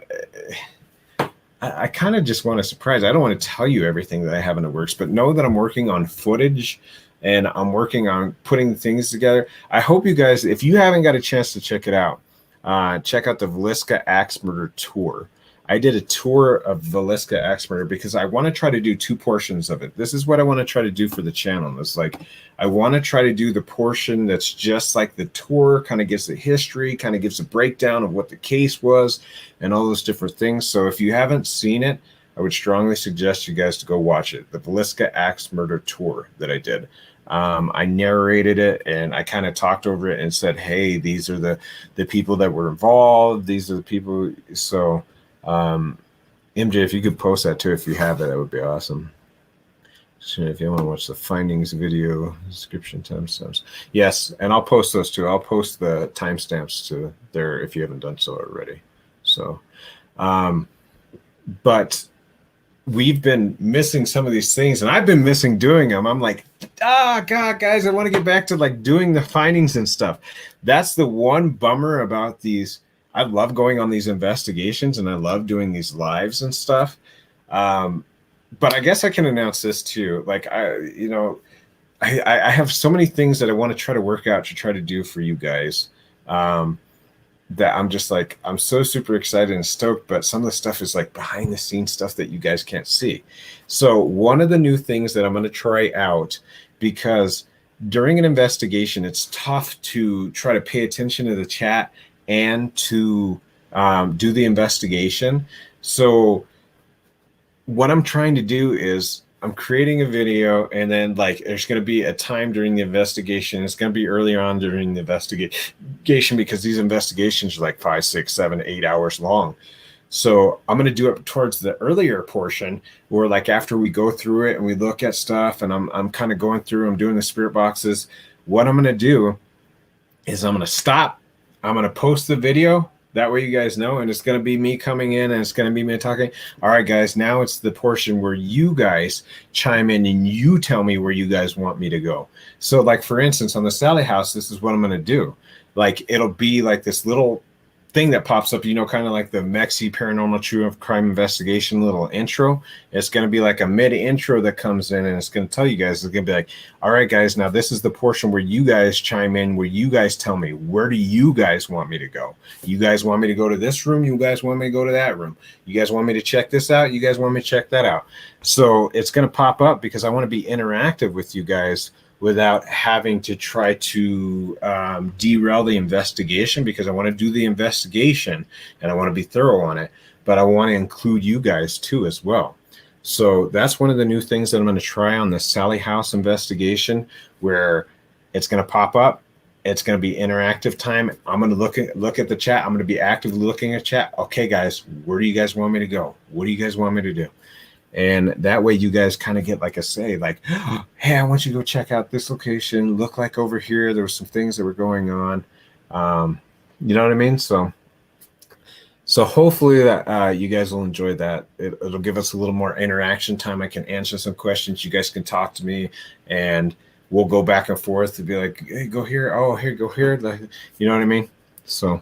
I kind of just want to surprise. I don't want to tell you everything that I have in the works, but know that I'm working on footage and I'm working on putting things together. I hope you guys, if you haven't got a chance to check it out, check out the Velisca Axe Murder Tour. I did a tour of Velisca Axe Murder because I want to try to do 2 portions of it. This is what I want to try to do for the channel. It's like I want to try to do the portion that's just like the tour, kind of gives the history, kind of gives a breakdown of what the case was and all those different things. So if you haven't seen it, I would strongly suggest you guys to go watch it. The Velisca Axe Murder Tour that I did. I narrated it and I kind of talked over it and said, hey, these are the people that were involved. These are the people. So MJ, if you could post that too, if you have it, that would be awesome. So if you want to watch the findings video, description timestamps. Yes, and I'll post those too. I'll post the timestamps to there if you haven't done so already. So, but we've been missing some of these things, and I've been missing doing them. I'm like, God, guys, I want to get back to like doing the findings and stuff. That's the one bummer about these. I love going on these investigations and I love doing these lives and stuff. But I guess I can announce this too. Like I have so many things that I want to try to work out to try to do for you guys. That I'm just like, I'm so super excited and stoked, but some of the stuff is like behind the scenes stuff that you guys can't see. So one of the new things that I'm going to try out, because during an investigation, it's tough to try to pay attention to the chat and to do the investigation. So what I'm trying to do is I'm creating a video, and then like there's going to be a time during the investigation. It's going to be earlier on during the investigation because these investigations are like 5, 6, 7, 8 hours long. So I'm going to do it towards the earlier portion where like after we go through it and we look at stuff and I'm kind of going through, I'm doing the spirit boxes. What I'm going to do is I'm going to stop. I'm going to post the video. That way you guys know, and it's going to be me coming in and it's going to be me talking. All right, guys, now it's the portion where you guys chime in and you tell me where you guys want me to go. So like, for instance, on the Sally house, this is what I'm going to do. Like, it'll be like this little thing that pops up, kind of like the Mekcee Paranormal True Crime Investigation little intro. It's going to be like a mid intro that comes in and it's going to tell you guys, it's going to be like, all right, guys, now this is the portion where you guys chime in, where you guys tell me, where do you guys want me to go? You guys want me to go to this room? You guys want me to go to that room? You guys want me to check this out? You guys want me to check that out? So it's going to pop up because I want to be interactive with you guys without having to try to derail the investigation, because I want to do the investigation and I want to be thorough on it, but I want to include you guys too as well. So that's one of the new things that I'm going to try on the Sally House investigation, where it's going to pop up. It's going to be interactive time. I'm going to look at the chat. I'm going to be actively looking at chat. Okay, guys, where do you guys want me to go? What do you guys want me to do? And that way you guys kind of get like a say, like, hey, I want you to go check out this location. Look like over here, there were some things that were going on. You know what I mean? So hopefully that you guys will enjoy that. It'll give us a little more interaction time. I can answer some questions. You guys can talk to me and we'll go back and forth to be like, hey, go here. Oh, here, go here. You know what I mean? So,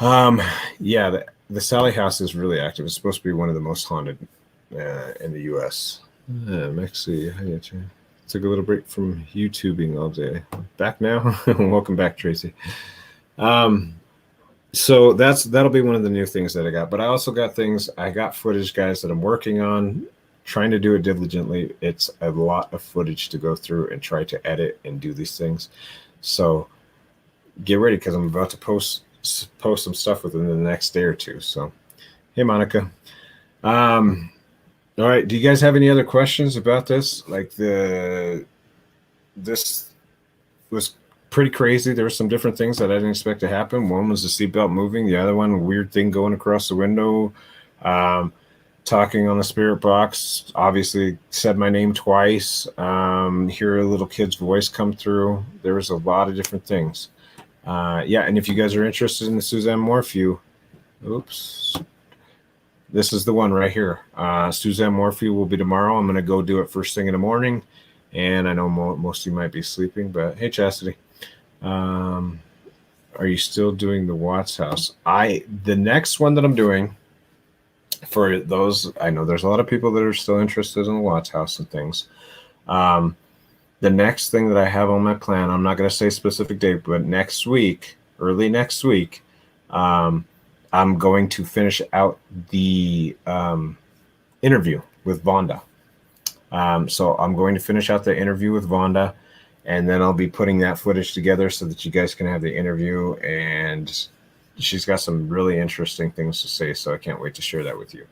yeah, the Sally House is really active. It's supposed to be one of the most haunted in the U.S. Mekcee, hi, took a little break from YouTubing all day. Back now. Welcome back, Tracy. So that'll be one of the new things that I got. But I also got things. I got footage, guys, that I'm working on, trying to do it diligently. It's a lot of footage to go through and try to edit and do these things. So get ready, because I'm about to post some stuff within the next day or two. So, hey, Monica. All right. Do you guys have any other questions about this? Like this was pretty crazy. There were some different things that I didn't expect to happen. One was the seatbelt moving. The other one, a weird thing going across the window. Talking on the spirit box. Obviously said my name twice. Hear a little kid's voice come through. There was a lot of different things. Yeah, and if you guys are interested in the Suzanne Morphew, oops. This is the one right here. Suzanne Morphew will be tomorrow. I'm going to go do it first thing in the morning. And I know most of you might be sleeping, but hey, Chastity. Are you still doing the Watts house? The next one that I'm doing, for those, I know there's a lot of people that are still interested in the Watts house and things. The next thing that I have on my plan, I'm not going to say specific date, but next week, early next week, I'm going to finish out the interview with Vonda. So I'm going to finish out the interview with Vonda, and then I'll be putting that footage together so that you guys can have the interview. And she's got some really interesting things to say, so I can't wait to share that with you.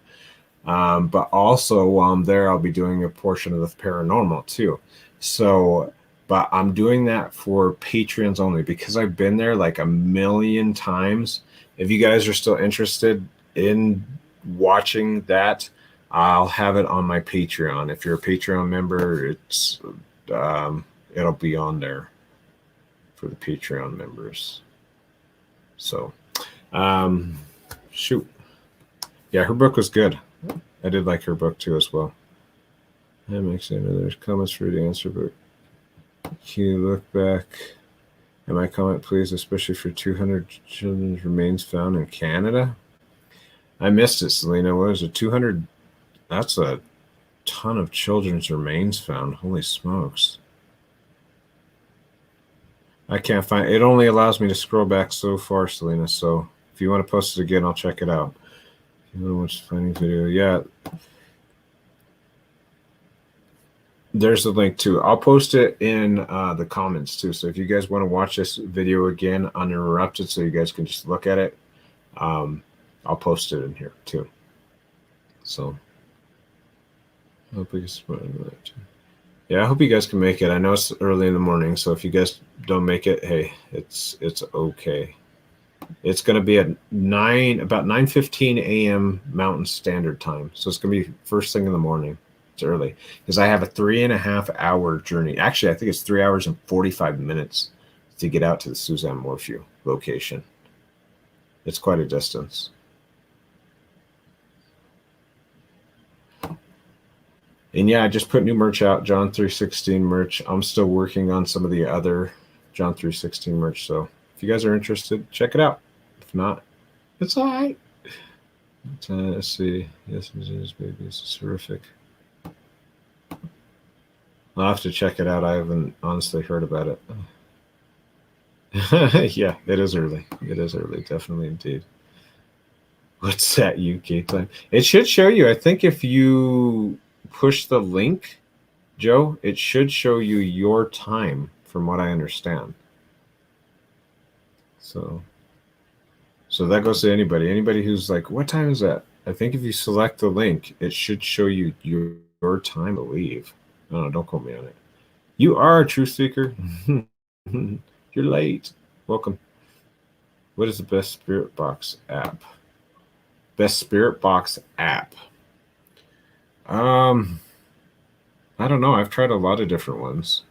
But also, while I'm there, I'll be doing a portion of the paranormal too. So, but I'm doing that for Patreons only, because I've been there like a million times. If you guys are still interested in watching that, I'll have it on my Patreon. If you're a Patreon member, it'll be on there for the Patreon members. So, shoot. Yeah, her book was good. I did like her book too as well. That makes sense. There's comments for you to answer, but can you look back at my comment, please, especially for 200 children's remains found in Canada? I missed it, Selena. What is it? 200? That's a ton of children's remains found. Holy smokes. I can't find it. It only allows me to scroll back so far, Selena. So if you want to post it again, I'll check it out. If you want to watch the findings video, yeah. There's a link too. I'll post it in the comments too. So if you guys want to watch this video again uninterrupted, so you guys can just look at it, I'll post it in here too. So I hope you guys, yeah, I hope you guys can make it. I know it's early in the morning, so if you guys don't make it, hey, it's okay. It's going to be at about 9:15 a.m. Mountain Standard Time. So it's going to be first thing in the morning. It's early because I have a 3.5 hour journey. Actually, I think it's 3 hours and 45 minutes to get out to the Suzanne Morphew location. It's quite a distance. And yeah, I just put new merch out, John 3:16 merch. I'm still working on some of the other John 3:16 merch. So if you guys are interested, check it out. If not, it's all right. Let's see. Yes, baby, it's terrific. I'll have to check it out. I haven't honestly heard about it. Yeah, it is early. It is early, definitely indeed. What's that UK time? It should show you. I think if you push the link, Joe, it should show you your time, from what I understand. So that goes to anybody who's like, what time is that? I think if you select the link, it should show you your time, I believe. No, don't quote me on it. You are a truth seeker. You're late. Welcome. What is the best spirit box app? Best spirit box app. I don't know. I've tried a lot of different ones.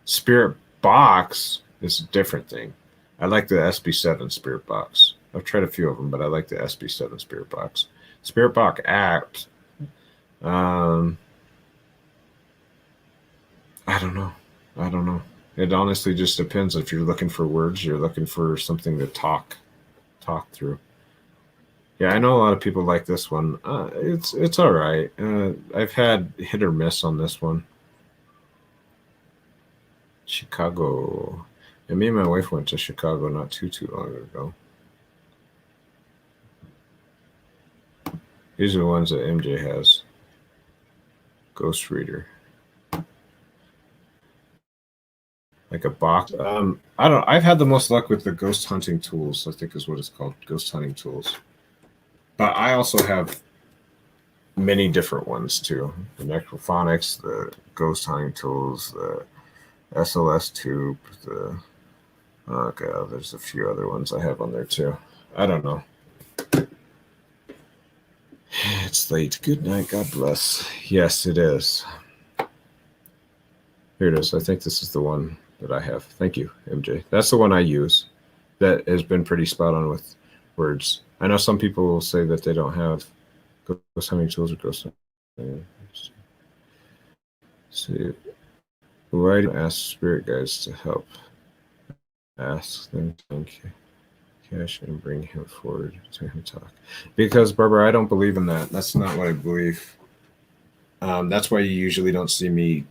Spirit box is a different thing. I like the SB7 spirit box. I've tried a few of them, but I like the SB7 spirit box. Spirit box apps. I don't know. It honestly just depends. If you're looking for words, you're looking for something to talk through. Yeah, I know a lot of people like this one. It's all right. I've had hit or miss on this one. Chicago. And me and my wife went to Chicago not too long ago. These are the ones that MJ has. Ghost Reader. Like a box. I don't. I've had the most luck with the ghost hunting tools. I think is what it's called, ghost hunting tools. But I also have many different ones too. The necrophonics, the ghost hunting tools, the SLS tube, the there's a few other ones I have on there too. I don't know. It's late. Good night. God bless. Yes, it is. Here it is. I think this is the one that I have. Thank you, MJ. That's the one I use. That has been pretty spot on with words. I know some people will say that they don't have ghost hunting tools or ghost hunting. See, why do you ask spirit guides to help? Ask them to cash and bring him forward to him talk. Because, Barbara, I don't believe in that. That's not what I believe. That's why you usually don't see me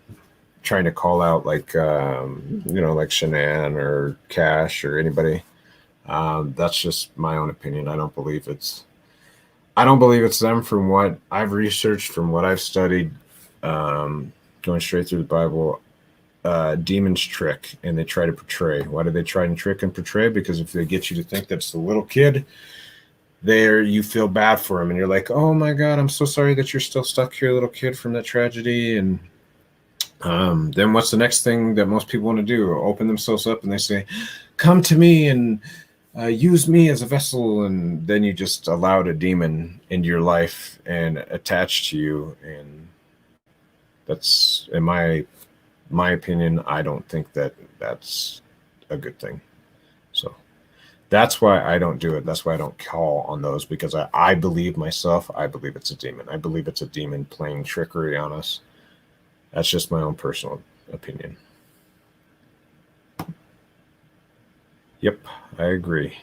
trying to call out like like Shanann or Cash or anybody. That's just my own opinion. I don't believe it's them. From what I've researched, from what I've studied, going straight through the Bible, demons trick and they try to portray. Why do they try and trick and portray? Because if they get you to think that's the little kid, there you feel bad for him and you're like, oh my God, I'm so sorry that you're still stuck here, little kid, from that tragedy. And then what's the next thing that most people want to do? Open themselves up and they say, come to me and use me as a vessel. And then you just allowed a demon into your life and attached to you. And that's, in my opinion, I don't think that that's a good thing. So that's why I don't do it. That's why I don't call on those, because I believe myself. I believe it's a demon. I believe it's a demon playing trickery on us. That's just my own personal opinion. Yep, I agree.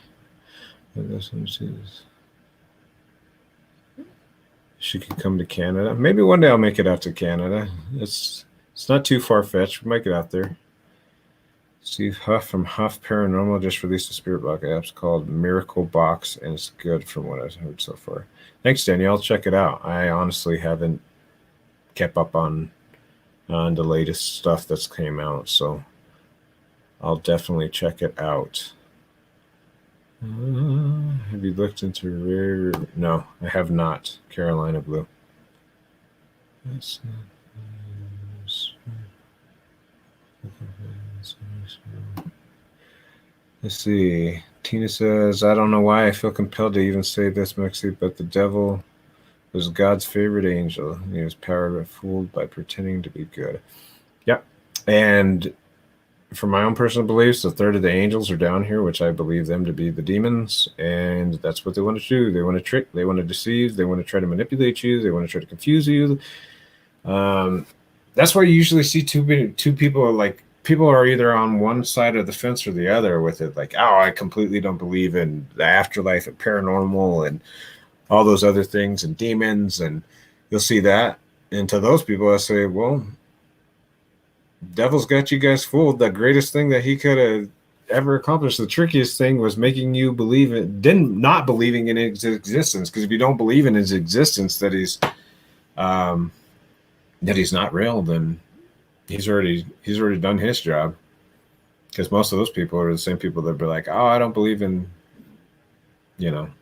She could come to Canada. Maybe one day I'll make it out to Canada. It's not too far-fetched. We might get out there. Steve Huff from Huff Paranormal just released a spirit box app called Miracle Box, and it's good from what I've heard so far. Thanks, Danielle. Check it out. I honestly haven't kept up on the latest stuff that's came out, so I'll definitely check it out. Have you looked into rare? No, I have not. Carolina Blue. That's not. Let's see. Tina says, I don't know why I feel compelled to even say this, Mekcee, but the devil was God's favorite angel. He was powered and fooled by pretending to be good. Yep. And from my own personal beliefs, a third of the angels are down here, which I believe them to be the demons. And that's what they want to do. They want to trick. They want to deceive. They want to try to manipulate you. They want to try to confuse you. That's why you usually see two people, like, people are either on one side of the fence or the other with it. Like, oh, I completely don't believe in the afterlife and paranormal and all those other things and demons. And you'll see that. And to those people, I say, well, devil's got you guys fooled. The greatest thing that he could have ever accomplished, the trickiest thing, was making you believe it, not believing in his existence. Because if you don't believe in his existence, that he's not real, then he's already done his job. Because most of those people are the same people that be like, oh, I don't believe in, I don't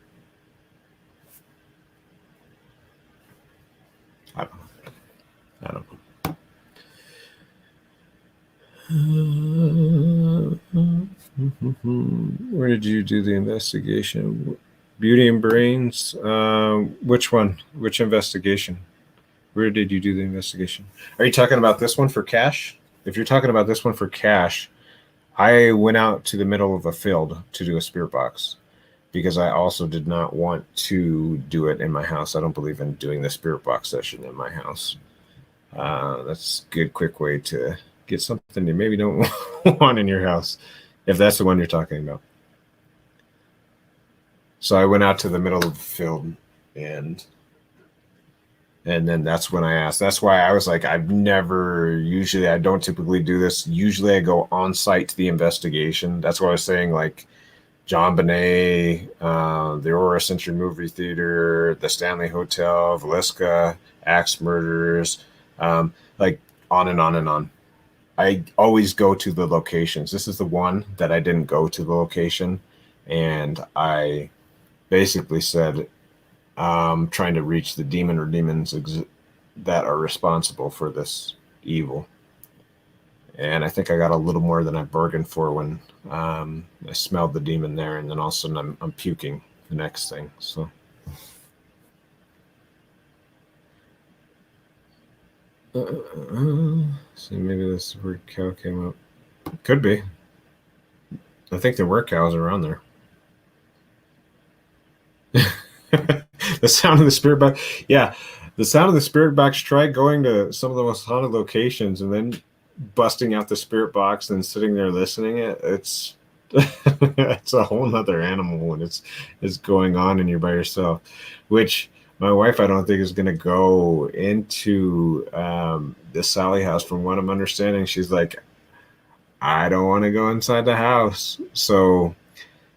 know. Where did you do the investigation? Beauty and Brains? Which one? Which investigation? Where did you do the investigation? Are you talking about this one for Cash? If you're talking about this one for Cash, I went out to the middle of a field to do a spirit box because I also did not want to do it in my house. I don't believe in doing the spirit box session in my house. That's a good, quick way to get something you maybe don't want in your house, if that's the one you're talking about. So I went out to the middle of the field, and then that's when I asked. That's why I was like, I don't typically do this. Usually I go on site to the investigation. That's what I was saying, like John Bonet, the Aurora Century Movie Theater, the Stanley Hotel, Villisca, Axe Murders, like on and on and on. I always go to the locations. This is the one that I didn't go to the location, and I basically said, trying to reach the demon or demons that are responsible for this evil. And I think I got a little more than I bargained for when I smelled the demon there, and then all of a sudden I'm puking the next thing. So. See, maybe this word cow came up. Could be. I think there were cows around there. The sound of the spirit box. Yeah, the sound of the spirit box. Try going to some of the most haunted locations and then busting out the spirit box and sitting there listening. It's it's a whole nother animal when it's going on and you're by yourself. Which my wife, I don't think, is going to go into the Sally house. From what I'm understanding, she's like, I don't want to go inside the house. So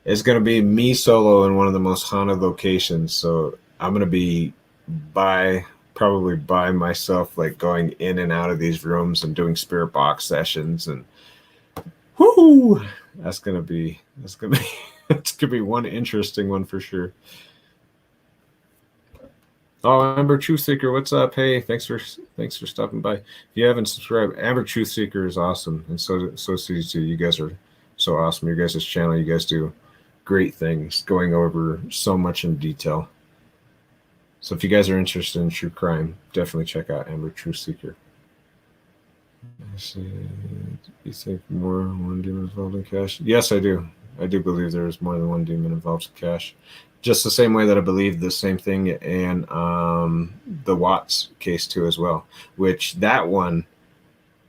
it's going to be me solo in one of the most haunted locations. So I'm going to be probably by myself, like going in and out of these rooms and doing spirit box sessions. And whoo, it's going to be one interesting one for sure. Oh, Amber Truth Seeker, what's up? Hey, thanks for stopping by. If you haven't subscribed, Amber Truth Seeker is awesome, and so CC2. You guys are so awesome. Your guys' channel, you guys do great things, going over so much in detail. So if you guys are interested in true crime, definitely check out Amber Truth Seeker. You think more than one demon involved in Cash? Yes, I do. I do believe there is more than one demon involved in Cash. Just the same way that I believe the same thing in the Watts case too as well, which that one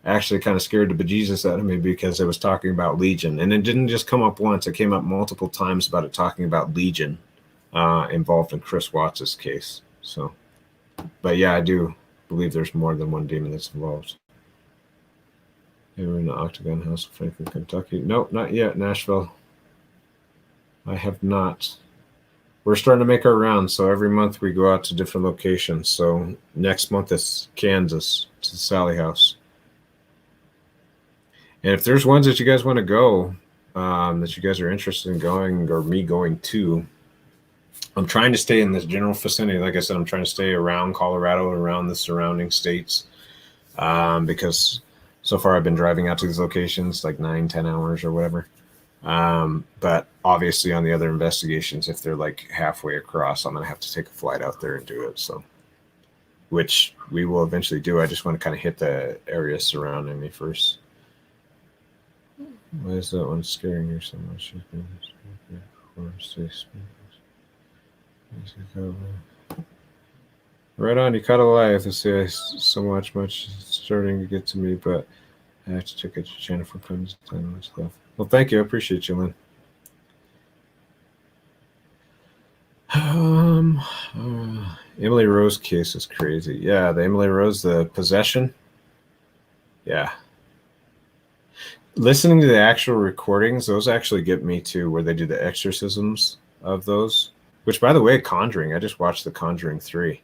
actually kind of scared the bejesus out of me because it was talking about Legion. And it didn't just come up once. It came up multiple times about it talking about Legion involved in Chris Watts' case. So, but yeah, I do believe there's more than one demon that's involved. You were in the Octagon House of Franklin, Kentucky. Nope, not yet. Nashville. I have not. We're starting to make our rounds, so every month we go out to different locations. So next month it's Kansas, to the Sally House. And if there's ones that you guys want to go, that you guys are interested in going, or me going to, I'm trying to stay in this general vicinity. Like I said, I'm trying to stay around Colorado, around the surrounding states, because so far I've been driving out to these locations like 9-10 hours or whatever. But obviously on the other investigations, if they're like halfway across, I'm going to have to take a flight out there and do it. So, which we will eventually do. I just want to kind of hit the area surrounding me first. Why is that one scaring you so much? Right on, you caught a live. Let's say so much it's starting to get to me, but I have to check out your channel from time to time. Much love. Well, thank you. I appreciate you, Lynn. Emily Rose case is crazy. Yeah, the Emily Rose, the possession. Yeah. Listening to the actual recordings, those actually get me too, where they do the exorcisms of those. Which, by the way, Conjuring. I just watched The Conjuring 3.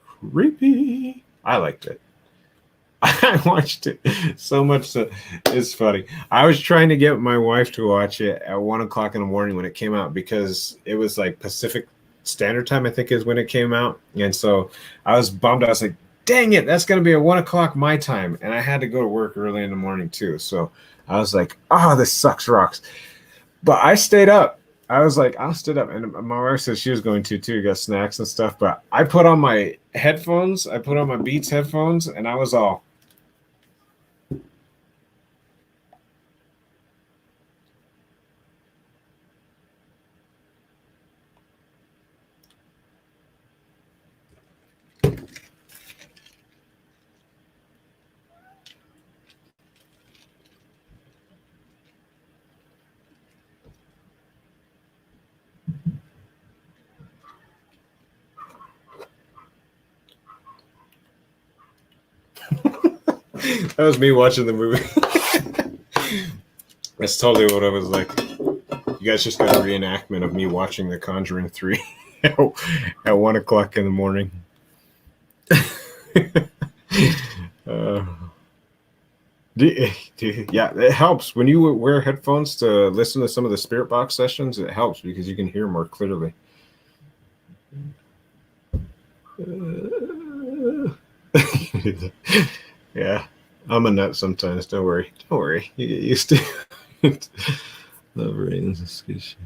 Creepy. I liked it. I watched it so much that it's funny. I was trying to get my wife to watch it at 1 o'clock in the morning when it came out, because it was like Pacific Standard Time, I think, is when it came out. And so I was bummed. I was like, dang it, that's going to be at 1 o'clock my time. And I had to go to work early in the morning too. So I was like, oh, this sucks rocks. But I stayed up. I was like, I'll stood up. And my wife said she was going to too, got snacks and stuff. But I put on my headphones. I put on my Beats headphones, and I was all, That was me watching the movie. That's totally what I was like. You guys just got a reenactment of me watching The Conjuring 3 at 1 o'clock in the morning. Yeah, it helps when you wear headphones to listen to some of the spirit box sessions. It helps because you can hear more clearly. Yeah, I'm a nut sometimes. Don't worry. You get used to it. Love rains discussion.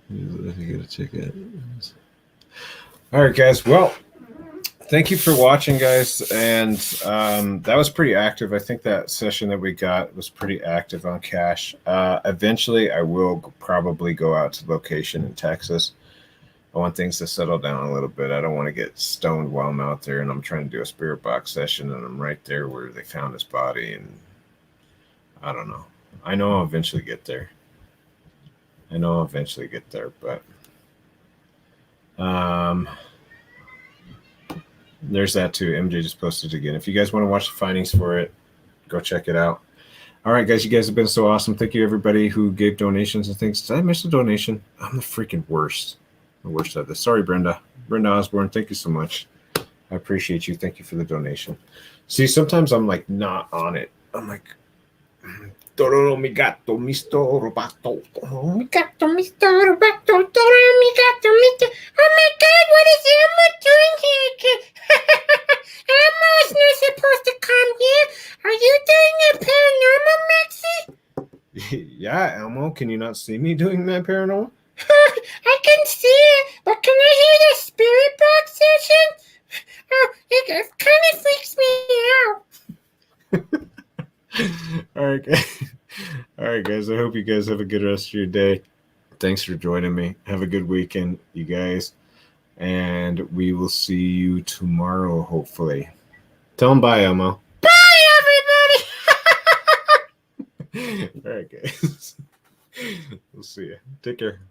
You gotta check it. All right, guys. Well, thank you for watching, guys. And that was pretty active. I think that session that we got was pretty active on cash. Eventually, I will probably go out to location in Texas. I want things to settle down a little bit. I don't want to get stoned while I'm out there and I'm trying to do a spirit box session and I'm right there where they found his body. And I don't know. I know I'll eventually get there. But there's that too. MJ just posted it again. If you guys want to watch the findings for it, go check it out. All right, guys, you guys have been so awesome. Thank you, everybody who gave donations and things. Did I miss a donation? I'm the freaking worst. The worst of this. Sorry, Brenda. Brenda Osborne, thank you so much. I appreciate you. Thank you for the donation. See, sometimes I'm like not on it. I'm like, Toro mi gatto, mi sto rubato. Mi gatto, mi sto rubato. Toro mi gatto, mi sto. Oh my God, what is Elmo doing here again? Elmo is not supposed to come here. Are you doing a paranormal, Mekcee? Yeah, Elmo, can you not see me doing that paranormal? I can see it, but can I hear the spirit box session? Oh, it kind of freaks me out. All right, guys. All right, guys. I hope you guys have a good rest of your day. Thanks for joining me. Have a good weekend, you guys. And we will see you tomorrow, hopefully. Tell them bye, Elmo. Bye, everybody. All right, guys. We'll see you. Take care.